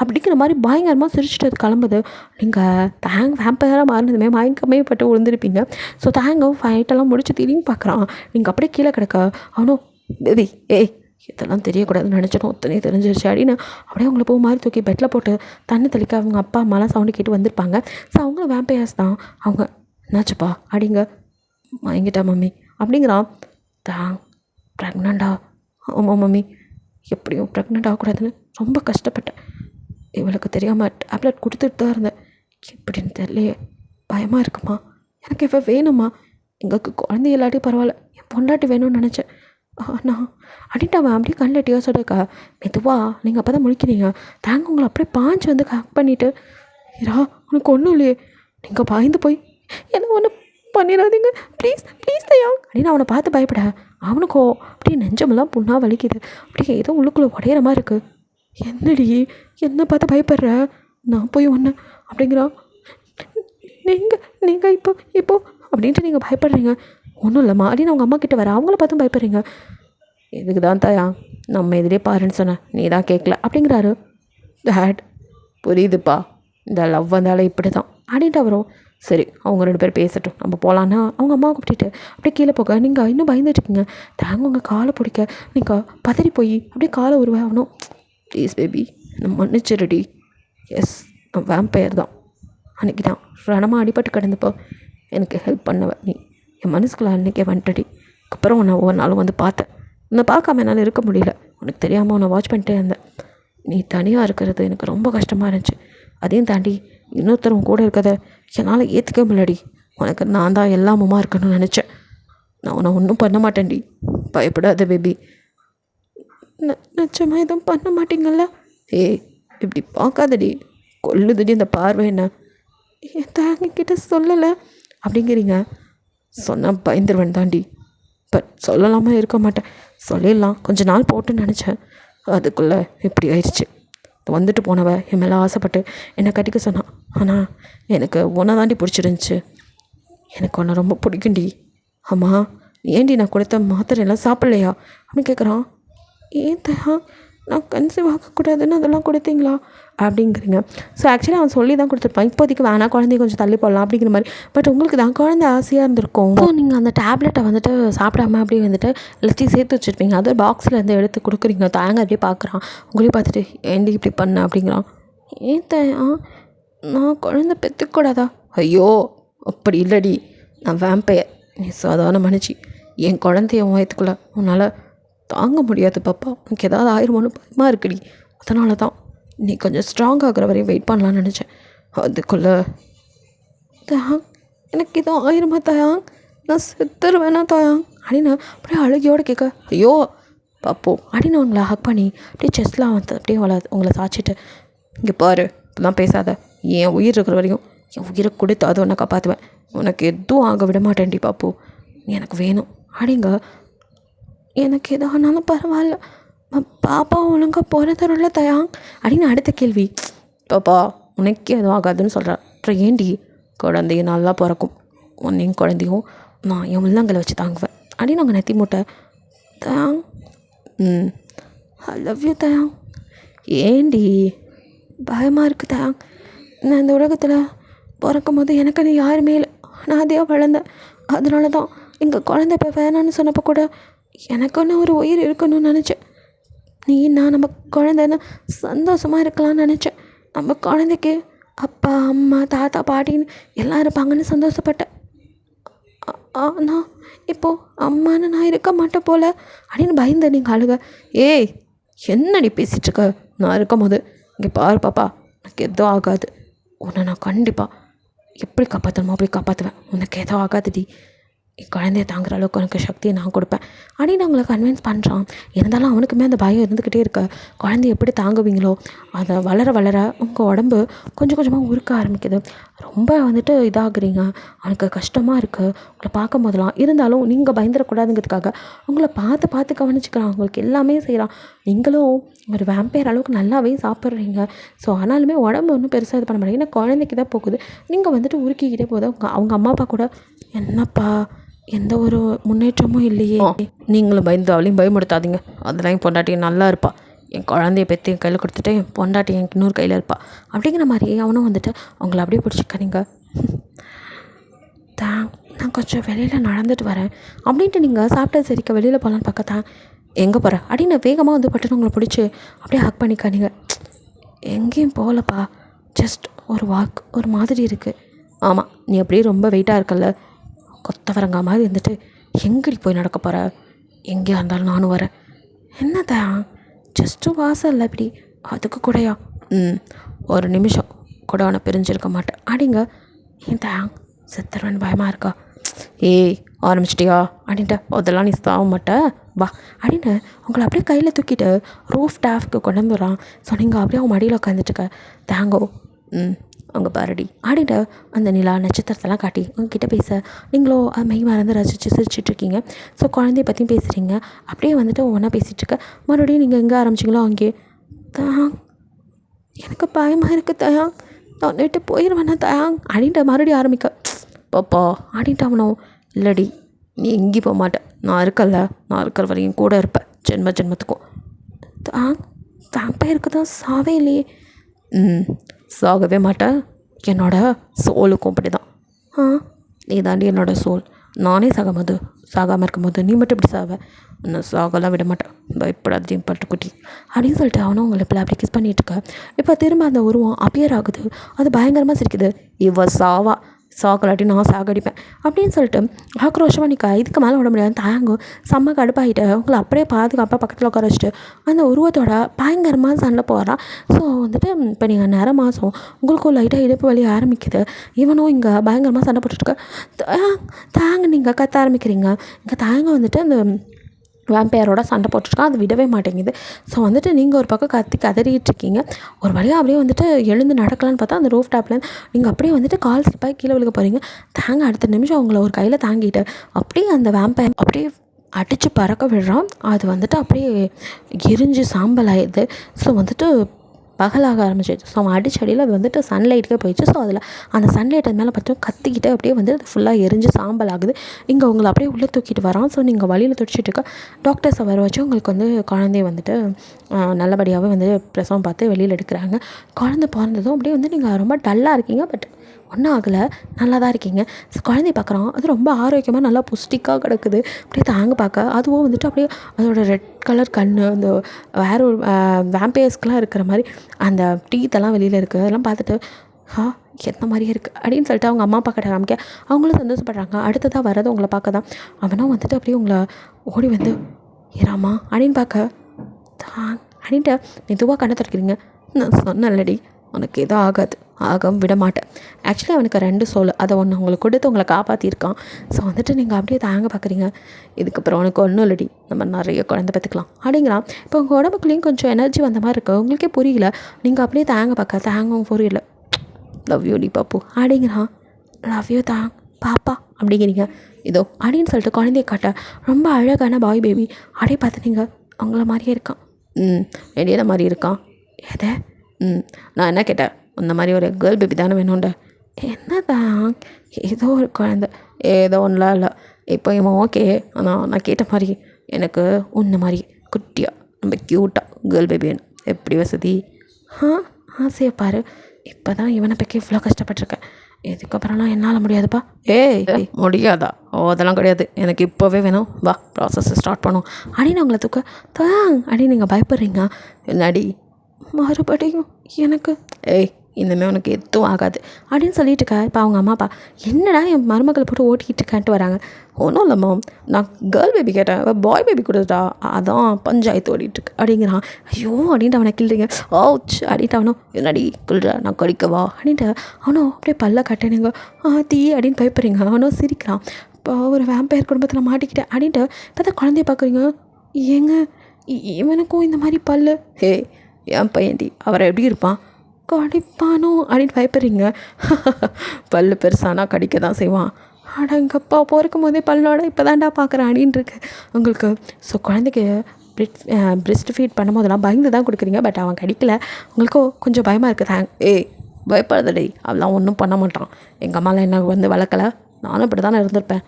அப்படிங்கிற மாதிரி பயங்கரமாக சிரிச்சுட்டு அது கிளம்புது. நீங்கள் தேங்க் வேம்பையராக மாறினதுமே மயக்கமே பட்டு விழுந்திருப்பீங்க. ஸோ தேங்கும் ஃபைட்டெல்லாம் முடிச்சு திரும்பி பார்க்குறான். நீங்கள் அப்படியே கீழே கிடக்க அவனும் பேபி ஏய் இதெல்லாம் தெரியக்கூடாதுன்னு நினச்சிடும், ஒத்தனே தெரிஞ்சிருச்சு அப்படின்னு அப்படியே அவங்கள பூ மாதிரி தூக்கி பெட்டில் போட்டு தண்ணி தெளிக்க அவங்க அப்பா அம்மாலாம் சவுண்டு கேட்டு வந்திருப்பாங்க. ஸோ அவங்களும் வேம்பையர்ஸ் தான். அவங்க என்னாச்சுப்பா அப்படிங்க வாங்கிட்டா மம்மி அப்படிங்கிறான். தேங் ப்ரெக்னெண்ட்டா? ஆமாம் மம்மி, எப்படியும் ப்ரெக்னெண்ட் ஆகக்கூடாதுன்னு ரொம்ப கஷ்டப்பட்டேன். இவளுக்கு தெரியாமல் டேப்லெட் கொடுத்துட்டு தான் இருந்தேன். எப்படின்னு தெரியலையே, பயமாக இருக்குமா, எனக்கு இப்போ வேணுமா, எங்களுக்கு குழந்தை இல்லாட்டி பரவாயில்ல, என் பொண்டாட்டி வேணும்னு நினச்சேன். நான் அப்படின்ட்டு அவன் அப்படியே கண்ணில் டியர்ஸோட இருக்கா. மெதுவா நீங்கள் அப்போ தான் முழிக்கிறீங்க. தேங்க உங்களை அப்படியே பாஞ்சு வந்து ஹக் பண்ணிவிட்டு இரா உனக்கு ஒன்றும் இல்லையே, நீங்கள் பயந்து போய் என்ன ஒன்று பண்ணிடாதீங்க ப்ளீஸ் ப்ளீஸ் தயா அப்படின்னு அவனை பார்த்து பயப்பட அவனுக்கோ அப்படியே நெஞ்சமெல்லாம் புண்ணாக வலிக்குது. அப்படியே ஏதோ உள்ளுக்குள்ளே உடையிற மாதிரி இருக்குது. என்னடி என்ன பார்த்து பயப்படுற, நான் போய் ஒன்று அப்படிங்கிறான். நீங்கள் இப்போ அப்படின்ட்டு நீங்கள் பயப்படுறீங்க. ஒன்றும் இல்லைம்மா அப்படின்னு அவங்க அம்மா கிட்டே வர அவங்கள பார்த்தும் பயப்படுறீங்க. இதுக்கு தான் தாயா நம்ம எதிரே பாருன்னு சொன்னேன், நீ தான் கேட்கல அப்படிங்கிறாரு. டேட் புரியுதுப்பா, இந்த லவ் வந்தாலே இப்படி தான் அப்படின்ட்டு வரும். சரி அவங்க 2 பேர் பேசட்டும், நம்ம போகலான்னா அவங்க அம்மாவை கூப்பிட்டுட்டு அப்படியே கீழே போக நீங்கள் இன்னும் பயந்துட்டுருக்கீங்க. தேங்க உங்கள் காலை பிடிக்க நீங்கள் பதறி போய் அப்படியே காலை உருவாகணும். ப்ளீஸ் பேபி நம்ம மன்னிச்சிருடி. எஸ் வேம்பயர் தான், அன்றைக்கி தான் ரணமாக அடிபட்டு கிடந்தப்போ எனக்கு ஹெல்ப் பண்ணவ நீ, என் மனசுக்குள்ள அன்றைக்கே வந்துட்டடி. அதுக்கப்புறம் நான் ஒவ்வொரு நாளும் வந்து பார்த்தேன், உன்னை பார்க்காம என்னால் இருக்க முடியல, உனக்கு தெரியாமல் உன்னை வாட்ச் பண்ணிட்டே இருந்தேன். நீ தனியாக இருக்கிறது எனக்கு ரொம்ப கஷ்டமாக இருந்துச்சு. அதையும் தாண்டி இன்னொருத்தரும் கூட இருக்கிறத என்னால் ஏற்றுக்க முடியலடி. உனக்கு நான் தான் எல்லாமுமா இருக்கணும்னு நினச்சேன். நான் உன்னை ஒன்றும் பண்ண மாட்டேன்டி, பயப்படாத பேபி. நிச்சயமாக எதுவும் பண்ண மாட்டீங்கல்ல? ஏய் இப்படி பார்க்காதடி, கொல்லுதடி இந்த பார்வை என்ன. என் தேங்கிட்ட சொல்லலை அப்படிங்கிறீங்க. சொன்னால் பயந்துருவேன் தாண்டி, பட் சொல்லலாமல் இருக்க மாட்டேன். சொல்லிடலாம் கொஞ்ச நாள் போட்டுன்னு நினச்சேன், அதுக்குள்ளே இப்படி ஆயிடுச்சு. வந்துட்டு போனவ என் மேலே ஆசைப்பட்டு என்னை கட்டிக்க சொன்னான். ஆனால் எனக்கு உன்னை தாண்டி பிடிச்சிருந்துச்சி, எனக்கு உன்னை ரொம்ப பிடிக்கும்டி. ஆமாம் ஏண்டி நான் கொடுத்த மாத்திரை எல்லாம் சாப்பிட்லையா அப்படின்னு கேட்குறான். ஏன் தயா நான் கன்சீவ் ஆகக்கூடாதுன்னு அதெல்லாம் கொடுத்தீங்களா அப்படிங்கிறீங்க. ஸோ ஆக்சுவலி அவன் சொல்லி தான் கொடுத்துருப்பான், இப்போதைக்கு வேணாம், குழந்தைய கொஞ்சம் தள்ளி போடலாம் அப்படிங்கிற மாதிரி. பட் உங்களுக்கு தான் குழந்தை ஆசையாக இருந்திருக்கும். ஸோ நீங்கள் அந்த டேப்லெட்டை வந்துட்டு சாப்பிடாம அப்படியே வந்துட்டு எல்லாத்தையும் சேர்த்து வச்சுருப்பீங்க. அது பாக்ஸில் இருந்து எடுத்து கொடுக்குறீங்க. தாங்க அப்படியே பார்க்குறான், உங்களையும் பார்த்துட்டு ஏண்டி இப்படி பண்ண அப்படிங்கிறான். ஏன் தயா நான் குழந்தை பெற்றுக்கூடாதா? ஐயோ அப்படி இல்லடி, நான் வேம்பயர், நீ சாதாரண மனுச்சி. என் குழந்தைய வயத்துக்குள்ளே உன்னால் தாங்க முடியாது பாப்பா, உனக்கு ஏதாவது ஆயிருமோன்னு பயமாக இருக்குடி. அதனால தான் நீ கொஞ்சம் ஸ்ட்ராங் ஆகிற வரையும் வெயிட் பண்ணலான்னு நினச்சேன். அதுக்குள்ளே தயாங் எனக்கு எதுவும் ஆயிருமா தயாங், நான் செத்துருவேனா தயாங் அப்படின்னு அப்படியே அழுகியோடு கேட்க, ஐயோ பாப்போ அப்படின்னு உங்களை ஹக் பண்ணி அப்படியே செஸ்லாம் வந்து அப்படியே உங்களை சாய்ச்சிட்டு, இங்கே பாரு இப்போலாம் பேசாத, என் உயிர் இருக்கிற வரையும் என் உயிரை கொடுத்து அதை ஒன்றை காப்பாற்றுவேன், உனக்கு எதுவும் ஆக விட மாட்டேன்டி பாப்போ, நீ எனக்கு வேணும் அப்படிங்க. எனக்கு எது ஆனாலும் பரவாயில்ல, பாப்பா ஒழுங்காக பிறந்தரும்ல தயாங் அப்படின்னு அடுத்த கேள்வி. பாப்பா உனக்கே எதுவும் ஆகாதுன்னு சொல்கிறேன், அப்புறம் ஏண்டி குழந்தைய நல்லா பிறக்கும், உன்னையும் குழந்தையும் நான் என் உள்ளங்களை வச்சு தாங்குவேன் அப்படின்னு நாங்கள் நெத்தி மூட்டை. தயாங் ஐ லவ் யூ தயாங். ஏண்டி பயமாக இருக்குது தயாங், நான் இந்த உலகத்தில் பிறக்கும் போது எனக்கு நீ யாருமே இல்லை, நான் அதையாக வளர்ந்தேன். அதனால தான் எங்கள் குழந்தை இப்போ வேணான்னு சொன்னப்போ கூட எனக்குன்னு ஒரு உயிர் இருக்கணும்னு நினச்சேன். நீ நான் நம்ம குழந்தைன்னு சந்தோஷமாக இருக்கலாம்னு நினச்சேன். நம்ம குழந்தைக்கு அப்பா அம்மா தாத்தா பாட்டின்னு எல்லாம் இருப்பாங்கன்னு சந்தோஷப்பட்டேன். ஆனால் இப்போது அம்மான்னு நான் இருக்க மாட்டேன் போல் அப்படின்னு பயந்து நீங்கள் அழுக. ஏய் என்னடி பேசிகிட்ருக்க, நான் இருக்கும் போது இங்கே பாரு பாப்பா, எனக்கு எதுவும் ஆகாது, உன்னை நான் கண்டிப்பாக எப்படி காப்பாற்றணுமோ அப்படி காப்பாற்றுவேன், உனக்கு எதுவும் ஆகாதுடி, என் குழந்தைய தாங்குற அளவுக்கு உனக்கு சக்தியை நான் கொடுப்பேன் அப்படின்னு அவங்கள கன்வின்ஸ் பண்ணுறான். இருந்தாலும் அவனுக்குமே அந்த பயம் இருந்துக்கிட்டே இருக்க. குழந்தைய எப்படி தாங்குவீங்களோ அதை வளர வளர உங்கள் உடம்பு கொஞ்சம் கொஞ்சமாக உருக்க ஆரம்பிக்குது. ரொம்ப வந்துட்டு இதாகுறீங்க, அவனுக்கு கஷ்டமாக இருக்குது உங்களை பார்க்கும் போதெல்லாம். இருந்தாலும் நீங்கள் பயந்துடக்கூடாதுங்கிறதுக்காக உங்களை பார்த்து பார்த்து கவனிச்சுக்கிறான், உங்களுக்கு எல்லாமே செய்கிறான். நீங்களும் ஒரு வேம்பயர் அளவுக்கு நல்லாவே சாப்பிட்றீங்க. ஸோ ஆனாலுமே உடம்பு ஒன்றும் பெருசாக இது பண்ண மாட்டேங்க, ஏன்னா குழந்தைக்கு தான் போகுது. நீங்கள் வந்துட்டு உருக்கிக்கிட்டே போதும். அவங்க அம்மா அப்பா கூட என்னப்பா எந்த ஒரு முன்னேற்றமும் இல்லையே, நீங்களும் பயந்து அவளையும் பயமுடுத்தாதீங்க, அதெல்லாம் என் பொண்டாட்டி நல்லா இருப்பா, என் குழந்தைய பெற்று என் கையில் கொடுத்துட்டு என் பொண்டாட்டி எனக்கு இன்னொரு கையில் இருப்பா அப்படிங்கிற மாதிரி அவனும் வந்துட்டு அவங்கள அப்படியே பிடிச்சிக்காதீங்க. நான் கொஞ்சம் வெளியில் நடந்துட்டு வரேன் அப்படின்ட்டு நீங்கள் சாப்பிட்டது சரிக்க வெளியில் போகலான்னு பார்க்கத்தான், எங்கே போகிறேன் அப்படின்னு வேகமாக வந்து பட்டுன்னு உங்களை பிடிச்சி அப்படியே ஹக் பண்ணிக்காதீங்க. எங்கேயும் போகலப்பா, ஜஸ்ட் ஒரு வாக், ஒரு மாதிரி இருக்குது. ஆமாம் நீ அப்படியே ரொம்ப வெயிட்டாக இருக்கல்ல, கொத்தவரங்கா மாதிரி இருந்துட்டு எங்கடி போய் நடக்க போகிற, எங்கேயா இருந்தாலும் நானும் வரேன். என்னதா ஜஸ்ட்டு வாசல்ல இப்படி, அதுக்கு கூடயா? ஒரு நிமிஷம் கூட அவனை பிரிஞ்சிருக்க மாட்டேன் அப்படிங்க. ஏன் தயாங் செத்துருவேன்னு பயமாக இருக்கா? ஏய் ஆரம்பிச்சிட்டியா அப்படின்ட்டு, அதெல்லாம் நீ சாக மாட்டேன் வா அப்படின்னு உங்களை அப்படியே கையில் தூக்கிட்டு ரூஃப் டாஃப்க்கு கொண்டு வந்துடுறான். ஸோ நீங்கள் அப்படியே அவன் மடியில் உட்காந்துட்டுருக்க. தேங்கோ அவங்க பாரடி அப்படின்ட்டு அந்த நிலா நட்சத்திரத்தெல்லாம் காட்டி உங்ககிட்ட பேச நீங்களும் மெய் மறந்து ரசித்து சிரிச்சிட்ருக்கீங்க. ஸோ குழந்தைய பற்றியும் பேசுகிறீங்க, அப்படியே வந்துட்டு ஒன்றா பேசிகிட்ருக்க. மறுபடியும் நீங்கள் எங்கே ஆரம்பிச்சிங்களோ அங்கேயே, தயாங் எனக்கு பயமாக இருக்குது தயாங், நான் விட்டு போயிடுவேண்ணா தயாங் அப்படின்ட்டு மறுபடியும் ஆரம்பிக்க. பாப்பா அப்படின்ட்டு அவனும், இல்லடி நீ எங்கேயும் போக மாட்டேன், நான் இருக்கல, நான் இருக்கிற வரையும் கூட இருப்பேன் ஜென்மத்துக்கும். தயாங் வேம்பயருக்கு தான் சாவே இல்லையே. சாகவே மாட்டேன், என்னோட சோலுக்கும் அப்படி தான். நீ தாண்டி என்னோட சோல், நானே சாகாமல் இருக்கும்போது நீ மட்டும் இப்படி சாவ, நான் சாகலாம் விட மாட்டேன், பயப்படாதையும் பட்டுக்குட்டி அப்படின்னு சொல்லிட்டு அவனும் உங்களை இப்போ அப்படி கிஸ் பண்ணிகிட்ருக்க. இப்போ திரும்ப அந்த உருவம் அப்பியர் ஆகுது, அது பயங்கரமாக சிரிக்குது. இவ சாவா, சாக்கலாட்டி நான் சாகடிப்பேன் அப்படின்னு சொல்லிட்டு ஆக்ரோஷமாக நிற்க. இதுக்கு மேலே விட முடியாது. தாங்கும் செம்ம கடுப்பாகிட்டு உங்களை அப்படியே பாதுகாப்பாக பக்கத்தில் உட்கார வச்சுட்டு அந்த உருவத்தோட பயங்கரமாக சண்டை போகிறான். ஸோ வந்துட்டு இப்போ நீங்கள் நேர மாதம் உங்களுக்கும் லைட்டாக இடுப்பு வலி ஆரம்பிக்குது. இவனும் இங்கே பயங்கரமாக சண்டை போட்டுட்ருக்க. தாங்க நீங்கள் கத்த ஆரம்பிக்கிறீங்க. இங்கே தாங்க வந்துட்டு அந்த வேம்பையரோட சண்டை போட்டுருக்கான், அது விடவே மாட்டேங்குது. ஸோ வந்துட்டு நீங்கள் ஒரு பக்கம் கதறிட்டு இருக்கீங்க. ஒரு வழியாக அப்படியே வந்துட்டு எழுந்து நடக்கலான்னு பார்த்தா அந்த ரூஃப் டாப்பில் நீங்கள் அப்படியே வந்துட்டு கால் ஸ்லிப்பாகி கீழே விழுக போகிறீங்க. தாங்க அடுத்த நிமிஷம் அவங்கள ஒரு கையில் தாங்கிட்டு அப்படியே அந்த வேம்பையர் அப்படியே அடித்து பறக்க விடுறான். அது வந்துட்டு அப்படியே எரிஞ்சு சாம்பல் ஆயிடுது. ஸோ வந்துட்டு பகலாக ஆரம்பிச்சிச்சு. ஸோ அவன் அடிச்சடியில் அது வந்துட்டு சன்லைட்டுக்கே போயிடுச்சு. ஸோ அதில் அந்த சன்லைட் அது மேலே பார்த்தோம் கத்திக்கிட்டு அப்படியே வந்து அது ஃபுல்லாக எரிஞ்சு சாம்பல் ஆகுது. இங்கே உங்களை அப்படியே உள்ளே தூக்கிட்டு வரான். ஸோ நீங்கள் வழியில் துடிச்சிட்டு இருக்க டாக்டர்ஸை வர வச்சு உங்களுக்கு வந்து குழந்தைய வந்துட்டு நல்லபடியாகவே வந்து பிரசவம் பார்த்து வெளியில் எடுக்கிறாங்க. குழந்தை பிறந்ததும் அப்படியே வந்து நீங்கள் ரொம்ப டல்லாக இருக்கீங்க. பட் ஒன்றும் ஆகலை, நல்லா தான் இருக்கீங்க. ஸோ குழந்தைய பார்க்குறோம், அது ரொம்ப ஆரோக்கியமாக நல்லா புஷ்டிக்காக கிடக்குது. அப்படியே தாங்க பார்க்க அதுவும் வந்துட்டு அப்படியே அதோட ரெட் கலர் கண், அந்த வேற ஒரு வேம்பையர்ஸ்க்கெலாம் இருக்கிற மாதிரி அந்த டீத்தெல்லாம் வெளியில் இருக்குது. அதெல்லாம் பார்த்துட்டு எந்த மாதிரியே இருக்குது அப்படின்னு சொல்லிட்டு அவங்க அம்மா அப்பா கிட்ட காமிக்க அவங்களும் சந்தோஷப்படுறாங்க. அடுத்ததாக வர்றது உங்களை பார்க்க தான். அவனும் வந்துட்டு அப்படியே உங்களை ஓடி வந்து ஏறாமா அப்படின்னு பார்க்க தான் அப்படின்ட்டு மெதுவாக கண்ணை துடைக்கிறீங்க. நான் சொன்னல்லடி உனக்கு எதுவும் ஆகாது, விட மாட்டேன். ஆக்சுவலி அவனுக்கு 2 சோல், அதை ஒன்று உங்களுக்கு கொடுத்து உங்களை காப்பாற்றிருக்கான். ஸோ வந்துட்டு நீங்கள் அப்படியே தாங்க பார்க்குறீங்க. இதுக்கப்புறம் உனக்கு ஒன்றும் இல்லடி, நம்ம நிறைய குழந்தை பார்த்துக்கலாம் அப்படிங்கிறான். இப்போ உங்கள் உடம்புக்குள்ளேயும் கொஞ்சம் எனர்ஜி வந்த மாதிரி இருக்குது. உங்களுக்கே புரியல. நீங்கள் அப்படியே தாங்க பார்க்க தாங்க புரியல. லவ் யூ டி பாப்பு அப்படிங்கிறான். லவ் யூ தான் பாப்பா அப்படிங்கிறீங்க. இதோ அப்படின்னு சொல்லிட்டு குழந்தைய காட்ட ரொம்ப அழகான பாய் பேபி அப்படியே பார்த்து நீங்கள் அவங்கள மாதிரியே இருக்கான். என்னைய மாதிரி இருக்கான். எதை நான் என்ன கேட்டேன், அந்த மாதிரி ஒரு கேர்ள் பேபி தானே வேணும்ட. என்ன தான் ஏதோ ஒரு குழந்த, ஏதோ ஒன்றுலாம் இல்லை. இப்போ இவன் ஓகே. ஆனால் நான் கேட்ட மாதிரி எனக்கு உன்ன மாதிரி குட்டியாக ரொம்ப க்யூட்டாக கேர்ள் பேபி வேணும். எப்படி வசதி? ஆசையை பாரு. இப்போ தான் இவனை பற்றி இவ்வளோ கஷ்டப்பட்டிருக்கேன். இதுக்கப்புறம்லாம் என்னால் முடியாதுப்பா. ஏய் முடியாதா? அதெல்லாம் கிடையாது, எனக்கு இப்போவே வேணும். வா ப்ராசஸ் ஸ்டார்ட் பண்ணும் அப்படின்னு அவங்கள தூக்க தான் அப்படின்னு நீங்கள் பயப்படுறீங்க. என்னடி மறுபடியும் எனக்கு இனிமேல் உனக்கு எதுவும் ஆகாது அப்படின்னு சொல்லிட்டு இருக்கா. இப்போ அவங்க அம்மா அப்பா என்னடா என் மருமக்களை போட்டு ஓட்டிக்கிட்டு இருக்கான்ட்டு வராங்க. ஒன்றும் இல்லைம்மா, நான் கேர்ள் பேபி கேட்டேன், பாய் பேபி கொடுத்துட்டா, அதான் பஞ்சாயத்து ஓடிட்டுருக்கு அப்படிங்கிறான். ஐயோ அப்படின்ட்டு அவனை கிள்றீங்க. ஓச் அப்படின்ட்டு அவனும் என்னடி கிள்ற, நான் கடிக்கவா அப்படின்ட்டு அவனும் அப்படியே பல்ல கட்டணுங்க. தீ அப்படின்னு பயப்படுறீங்க. அவனும் சிரிக்கிறான். இப்போ ஒரு வேம்பயர் குடும்பத்தில் மாட்டிக்கிட்டேன் அப்படின்ட்டு பார்த்தா குழந்தைய பார்க்குறீங்க. ஏங்க இவனுக்கும் இந்த மாதிரி பல்லு? என் பையன்டி, அவரை எப்படி இருப்பான்? கடிப்பானோ அப்படின்னு பயப்படுறீங்க. பல்லு பெருசானா கடிக்க தான் செய்வான். அடங்கப்பா பிறக்கும் போதே பல்லோட இப்போ தான்டா பார்க்குறேன் அப்படின்னு இருக்கு உங்களுக்கு. ஸோ குழந்தைக்கு பிரெஸ்ட் ஃபீட் பண்ணும் போதெல்லாம் பயந்து தான் கொடுக்குறீங்க. பட் அவன் கடிக்கல. உங்களுக்கும் கொஞ்சம் பயமாக இருக்குது. பயப்படாதடி, அவெல்லாம் ஒன்றும் பண்ண மாட்டான். எங்கள் அம்மாலாம் என்ன வந்து வளர்க்கலை, நானும் இப்படி தானே இருந்திருப்பேன்.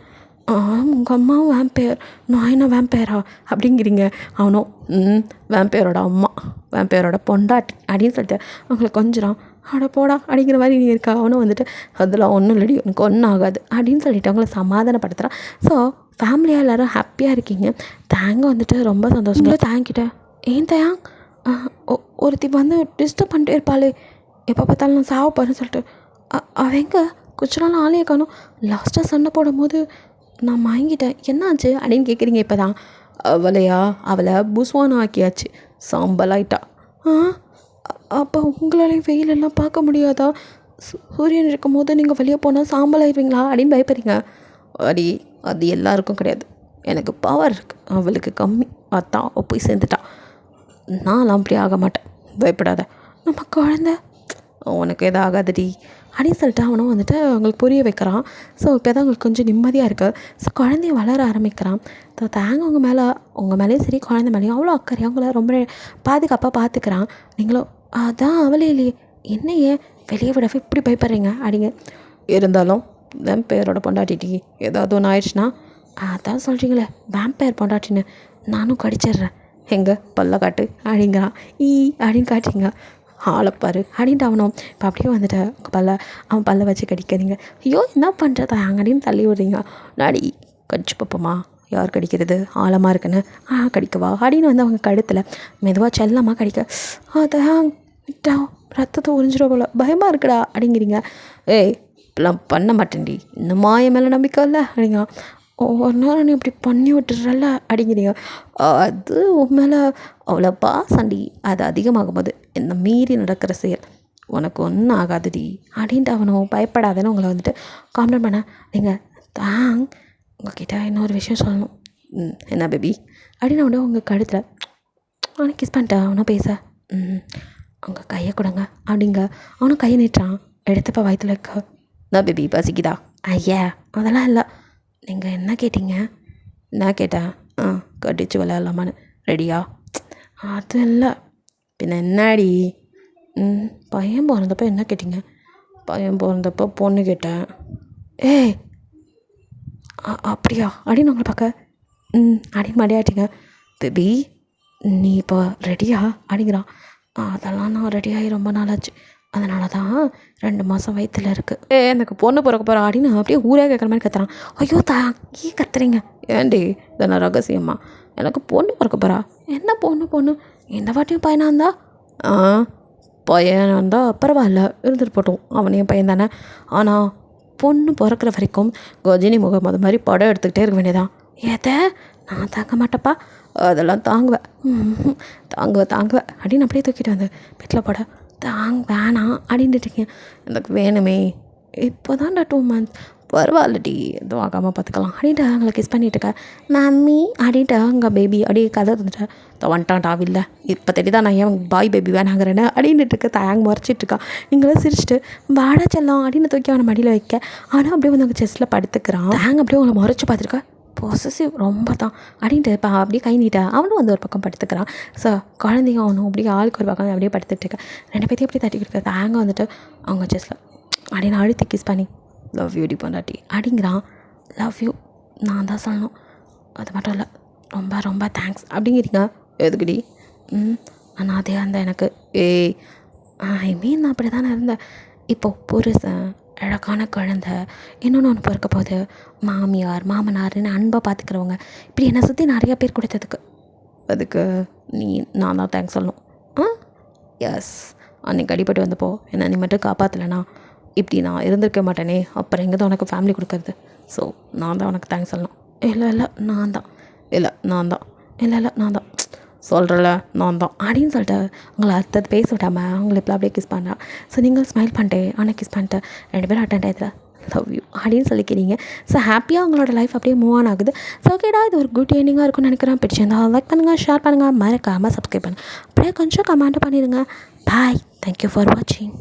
உங்கள் அம்மாவும் வேம்பயர், நான் என்ன வேம்பயரா அப்படிங்கிறீங்க. அவனும் வேம்பயரோட அம்மா, வேம்பயரோட பொண்டாட்டி அப்படின்னு சொல்லிட்டு அவங்களுக்கு கொஞ்சம் அட போடா அப்படிங்கிற மாதிரி நீ இருக்கா. அவனும் வந்துட்டு அதெல்லாம் ஒன்றும் இல்லடி, உனக்கு ஒன்றும் ஆகாது அப்படின்னு சொல்லிட்டு அவங்கள சமாதானப்படுத்துகிறான். ஸோ ஃபேமிலியாக எல்லோரும் ஹாப்பியாக இருக்கீங்க. தேங்க வந்துட்டு ரொம்ப சந்தோஷம். தேங்கிட்ட ஏன் தயாங் ஒருத்தி வந்து டிஸ்டர்ப் பண்ணிட்டே இருப்பாளே, எப்போ பார்த்தாலும் நான் சாவ போகிறேன்னு சொல்லிட்டு அவங்க கொஞ்ச நாள் ஆளையே காணும். லாஸ்ட்டாக சண்டை போடும் போது நான் வாங்கிட்டேன், என்னாச்சு அப்படின்னு கேட்குறீங்க. இப்போ தான் அவளை புஸ்வானம் ஆக்கியாச்சு, சாம்பலாயிட்டா. அப்போ உங்களாலையும் வெயிலெல்லாம் பார்க்க முடியாதா? சூரியன் இருக்கும் போது நீங்கள் வெளியே போனால் சாம்பலாயிருவீங்களா அப்படின்னு பயப்படுறீங்க. அது எல்லாருக்கும் கிடையாது, எனக்கு பவர் இருக்குது, அவளுக்கு கம்மி, அதான் போய் சேர்ந்துட்டா. நான்லாம் அப்படி ஆக மாட்டேன், பயப்படாத. நம்ம குழந்த உனக்கு எதாவது ஆகாதடி அப்படின்னு சொல்லிட்டு அவனும் வந்துட்டு அவங்களுக்கு புரிய வைக்கிறான். ஸோ இப்போ தான் அவங்களுக்கு கொஞ்சம் நிம்மதியாக இருக்குது. ஸோ குழந்தைய வளர ஆரம்பிக்கிறான். ஸோ தேங்க உங்கள் மேலேயும் சரி குழந்தை மேலேயும் அவ்வளோ அக்கறையாக அவங்கள ரொம்ப பாதுகாப்பாக பார்த்துக்கிறான். நீங்களும் அதான் அவளே இல்லையே, என்ன ஏன் வெளியே விடவே இப்படி பயப்படுறீங்க அப்படிங்க. இருந்தாலும் வேம்பயரோட பொண்டாட்டிட்டி ஏதாவது ஒன்று ஆயிடுச்சுன்னா அதான் சொல்கிறீங்களே வேம்பயர் பொண்டாட்டின்னு, நானும் கடிச்சிட்றேன், எங்கே பல்ல காட்டு அப்படிங்கிறான். அப்படின்னு காட்டுறீங்க. ஆளப்பாரு அப்படின்ட்டு அவனும் இப்போ அப்படியே வந்துட்டு அவன் பல்ல வச்சு கடிக்கிறீங்க. ஐயோ என்ன பண்ணுறதா அங்கடின்னு தள்ளி விடுறீங்க. நாடி கடிச்சு பார்ப்போமா யார் கடிக்கிறது ஆழமாக இருக்குன்னு. கடிக்கவா அப்படின்னு வந்து அவங்க கழுத்தில் மெதுவாக செல்லமாக கடிக்க, அதான் விட்டா ரத்தத்தை உறிஞ்சிடும் போல, பயமாக இருக்குடா அப்படிங்கிறீங்க. இப்பெல்லாம் பண்ண மாட்டேன்டி, இந்த மாய மேலே நம்பிக்கை இல்லை அப்படிங்க. ஒரு நேரம் நீ இப்படி பண்ணி விட்டுறல அப்படிங்கிறீங்க. அது உன் மேலே அவ்வளோ பாசண்டி, அது அதிகமாகும் போது என்ன மீறி நடக்கிற செயல், உனக்கு ஒன்றும் ஆகாதுடி அப்படின்ட்டு அவனும் பயப்படாதுன்னு உங்களை வந்துட்டு காம்ப்ளைண்ட் பண்ண. நீங்கள் தாங் உங்ககிட்ட இன்னொரு விஷயம் சொல்லணும். என்ன பேபி அப்படின்னு அவனோட உங்கள் கழுத்தில் அவனை கிஸ் பண்ணிட்டேன். அவனும் பேச அவங்க கையை கொடுங்க அப்படிங்க. அவனும் கையை நீட்டான், எடுத்துப்பா வயிற்றுல இருக்க. நான் பேபி பசிக்குதா? ஐயா அதெல்லாம் இல்லை. நீங்கள் என்ன கேட்டீங்க? நான் கேட்டேன் கட்டிச்சு விளையாடலாமான்னு. ரெடியா? அது இல்லை. பின்ன என்னாடி பையன் பிறந்தப்போ என்ன கேட்டிங்க? பையன் பிறந்தப்போ பொண்ணு கேட்டேன். ஏய் அப்படியா அப்படின்னு உங்களை பார்க்க அப்படின்னு மடியாட்டிங்க. பேபி நீ இப்போ ரெடியா அப்படிங்கிறான். அதெல்லாம் நான் ரெடியாகி ரொம்ப நாளாச்சு, அதனால தான் 2 மாதம் வயிற்றுல இருக்குது. எனக்கு பொண்ணு பிறக்க போகிறா அப்படின்னு அப்படியே ஊரே கேட்குற மாதிரி கத்துறான். ஐயோ ஏன் கத்துறீங்க? ஏன்டி இதெல்லாம் ரகசியமா? எனக்கு பொண்ணு பிறக்க போகிறா. என்ன பொண்ணு இந்த வாட்டியும் பையனாக இருந்தா? பையனாக இருந்தால் பரவாயில்ல, இருந்துட்டு போட்டோம், அவனையும் பையன் தானே. ஆனால் பொண்ணு பிறக்கிற வரைக்கும் கஜினி முகம் அது மாதிரி படம் எடுத்துக்கிட்டே இருக்க வேண்டியதான். ஏதே நான் தாங்க மாட்டேப்பா, அதெல்லாம் தாங்குவேன் அப்படின்னு அப்படியே தூக்கிட்டு வந்து பெட்டில் போட வேணாம் அப்படின்ட்டுருக்கேன். எனக்கு வேணுமே, இப்போ தான்டா 2 months, பரவாயில்லடி எதுவும் ஆகாமல் பார்த்துக்கலாம் அப்படின்ட்டு அவங்களை கிஸ் பண்ணிட்டு இருக்கேன். மம்மி அப்படின்ட்டு அங்கே பேபி அப்படியே கதை வந்துட்டேன். வந்துட்டான் டாவில்ல, இப்போ தெரியுதா நான் ஏன் பாய் பேபி வேணாங்கிறேன்னு அப்படின்ட்டு இருக்க. தயாங்க முறைச்சிட்ருக்கான். நீங்களும் சிரிச்சிட்டு வாடா செல்லம் அப்படின்னு தூக்கி அவனை மடியில் வைக்க. ஆனால் அப்படியே வந்து அவங்க செஸ்ட்டில் படுத்துக்கிறான். தயாங்க அப்படியே உங்களை முறைச்சி பார்த்துருக்கா. பொசசிவ் ரொம்ப தான் அப்படின்ட்டு இப்போ அப்படியே கை நீட்டா அவனும் வந்து ஒரு பக்கம் படுத்துக்கிறான். ஸோ குழந்தைங்க அவனும் அப்படியே ஆளுக்கு ஒரு பக்கம் அப்படியே படுத்துட்டுருக்கேன். 2 பேர்த்தையும் அப்படியே தட்டி கொடுக்குறது. தேங்க வந்துட்டு அவங்க செஸ்ட்டில் அப்படின்னு அழுத்தி கிஸ் பண்ணி லவ் யூ டி பொண்டாட்டி அப்படிங்கிறான். லவ் யூ நான் தான் சொல்லணும், அது மட்டும் இல்லை ரொம்ப ரொம்ப தேங்க்ஸ் அப்படிங்கிறீங்க. எதுக்குடி? நான் அதே இருந்தேன் எனக்கு. ஐ மீன் நான் அப்படி தானே இருந்தேன். இப்போ புருஷன், அழகான குழந்தை, இன்னொன்று ஒன்று பிறக்க போகுது, மாமியார் மாமனார்னு அன்பாக பார்த்துக்கிறவங்க, இப்படி என்னை சுற்றி நிறையா பேர் கொடுத்ததுக்கு அதுக்கு நான் தான் தேங்க்ஸ் சொல்லணும். எஸ், அன்றைக்கி அடிபட்டு வந்தப்போ என்னை நீ மட்டும் காப்பாற்றலைனா இப்படி நான் இருந்திருக்க மாட்டேனே, அப்புறம் எங்கே தான் உனக்கு ஃபேமிலி கொடுக்கறது? ஸோ நான் தான் உனக்கு தேங்க்ஸ் சொல்லணும். இல்லை நான் தான் சொல்கிறல நான் தான் அப்படின்னு சொல்லிட்டு உங்களை அடுத்தது பேச விடாமல் அவங்களை இப்போலாம் அப்படியே கிஸ் பண்ணுறான். ஸோ நீங்கள் ஸ்மைல் பண்ணிட்டு ஆனால் கிஸ் பண்ணிட்டு 2 பேரும் அட்டன் ஆகிடுல லவ் யூ அப்படின்னு சொல்லிக்கிறீங்க. ஸோ ஹாப்பியாக அவங்களோட லைஃப் அப்படியே மூவ் ஆன் ஆகுது. ஸோ ஓகேடா, இது ஒரு குட் எண்டிங்காக இருக்கும்னு நினைக்கிறேன். பிடிச்சிருந்தா லைக் பண்ணுங்கள், ஷேர் பண்ணுங்கள், மறக்காமல் சப்ஸ்கிரைப் பண்ணுங்கள், அப்படியே கொஞ்சம் கமெண்ட் பண்ணிடுங்க. பாய், தேங்க்யூ ஃபார் வாட்சிங்.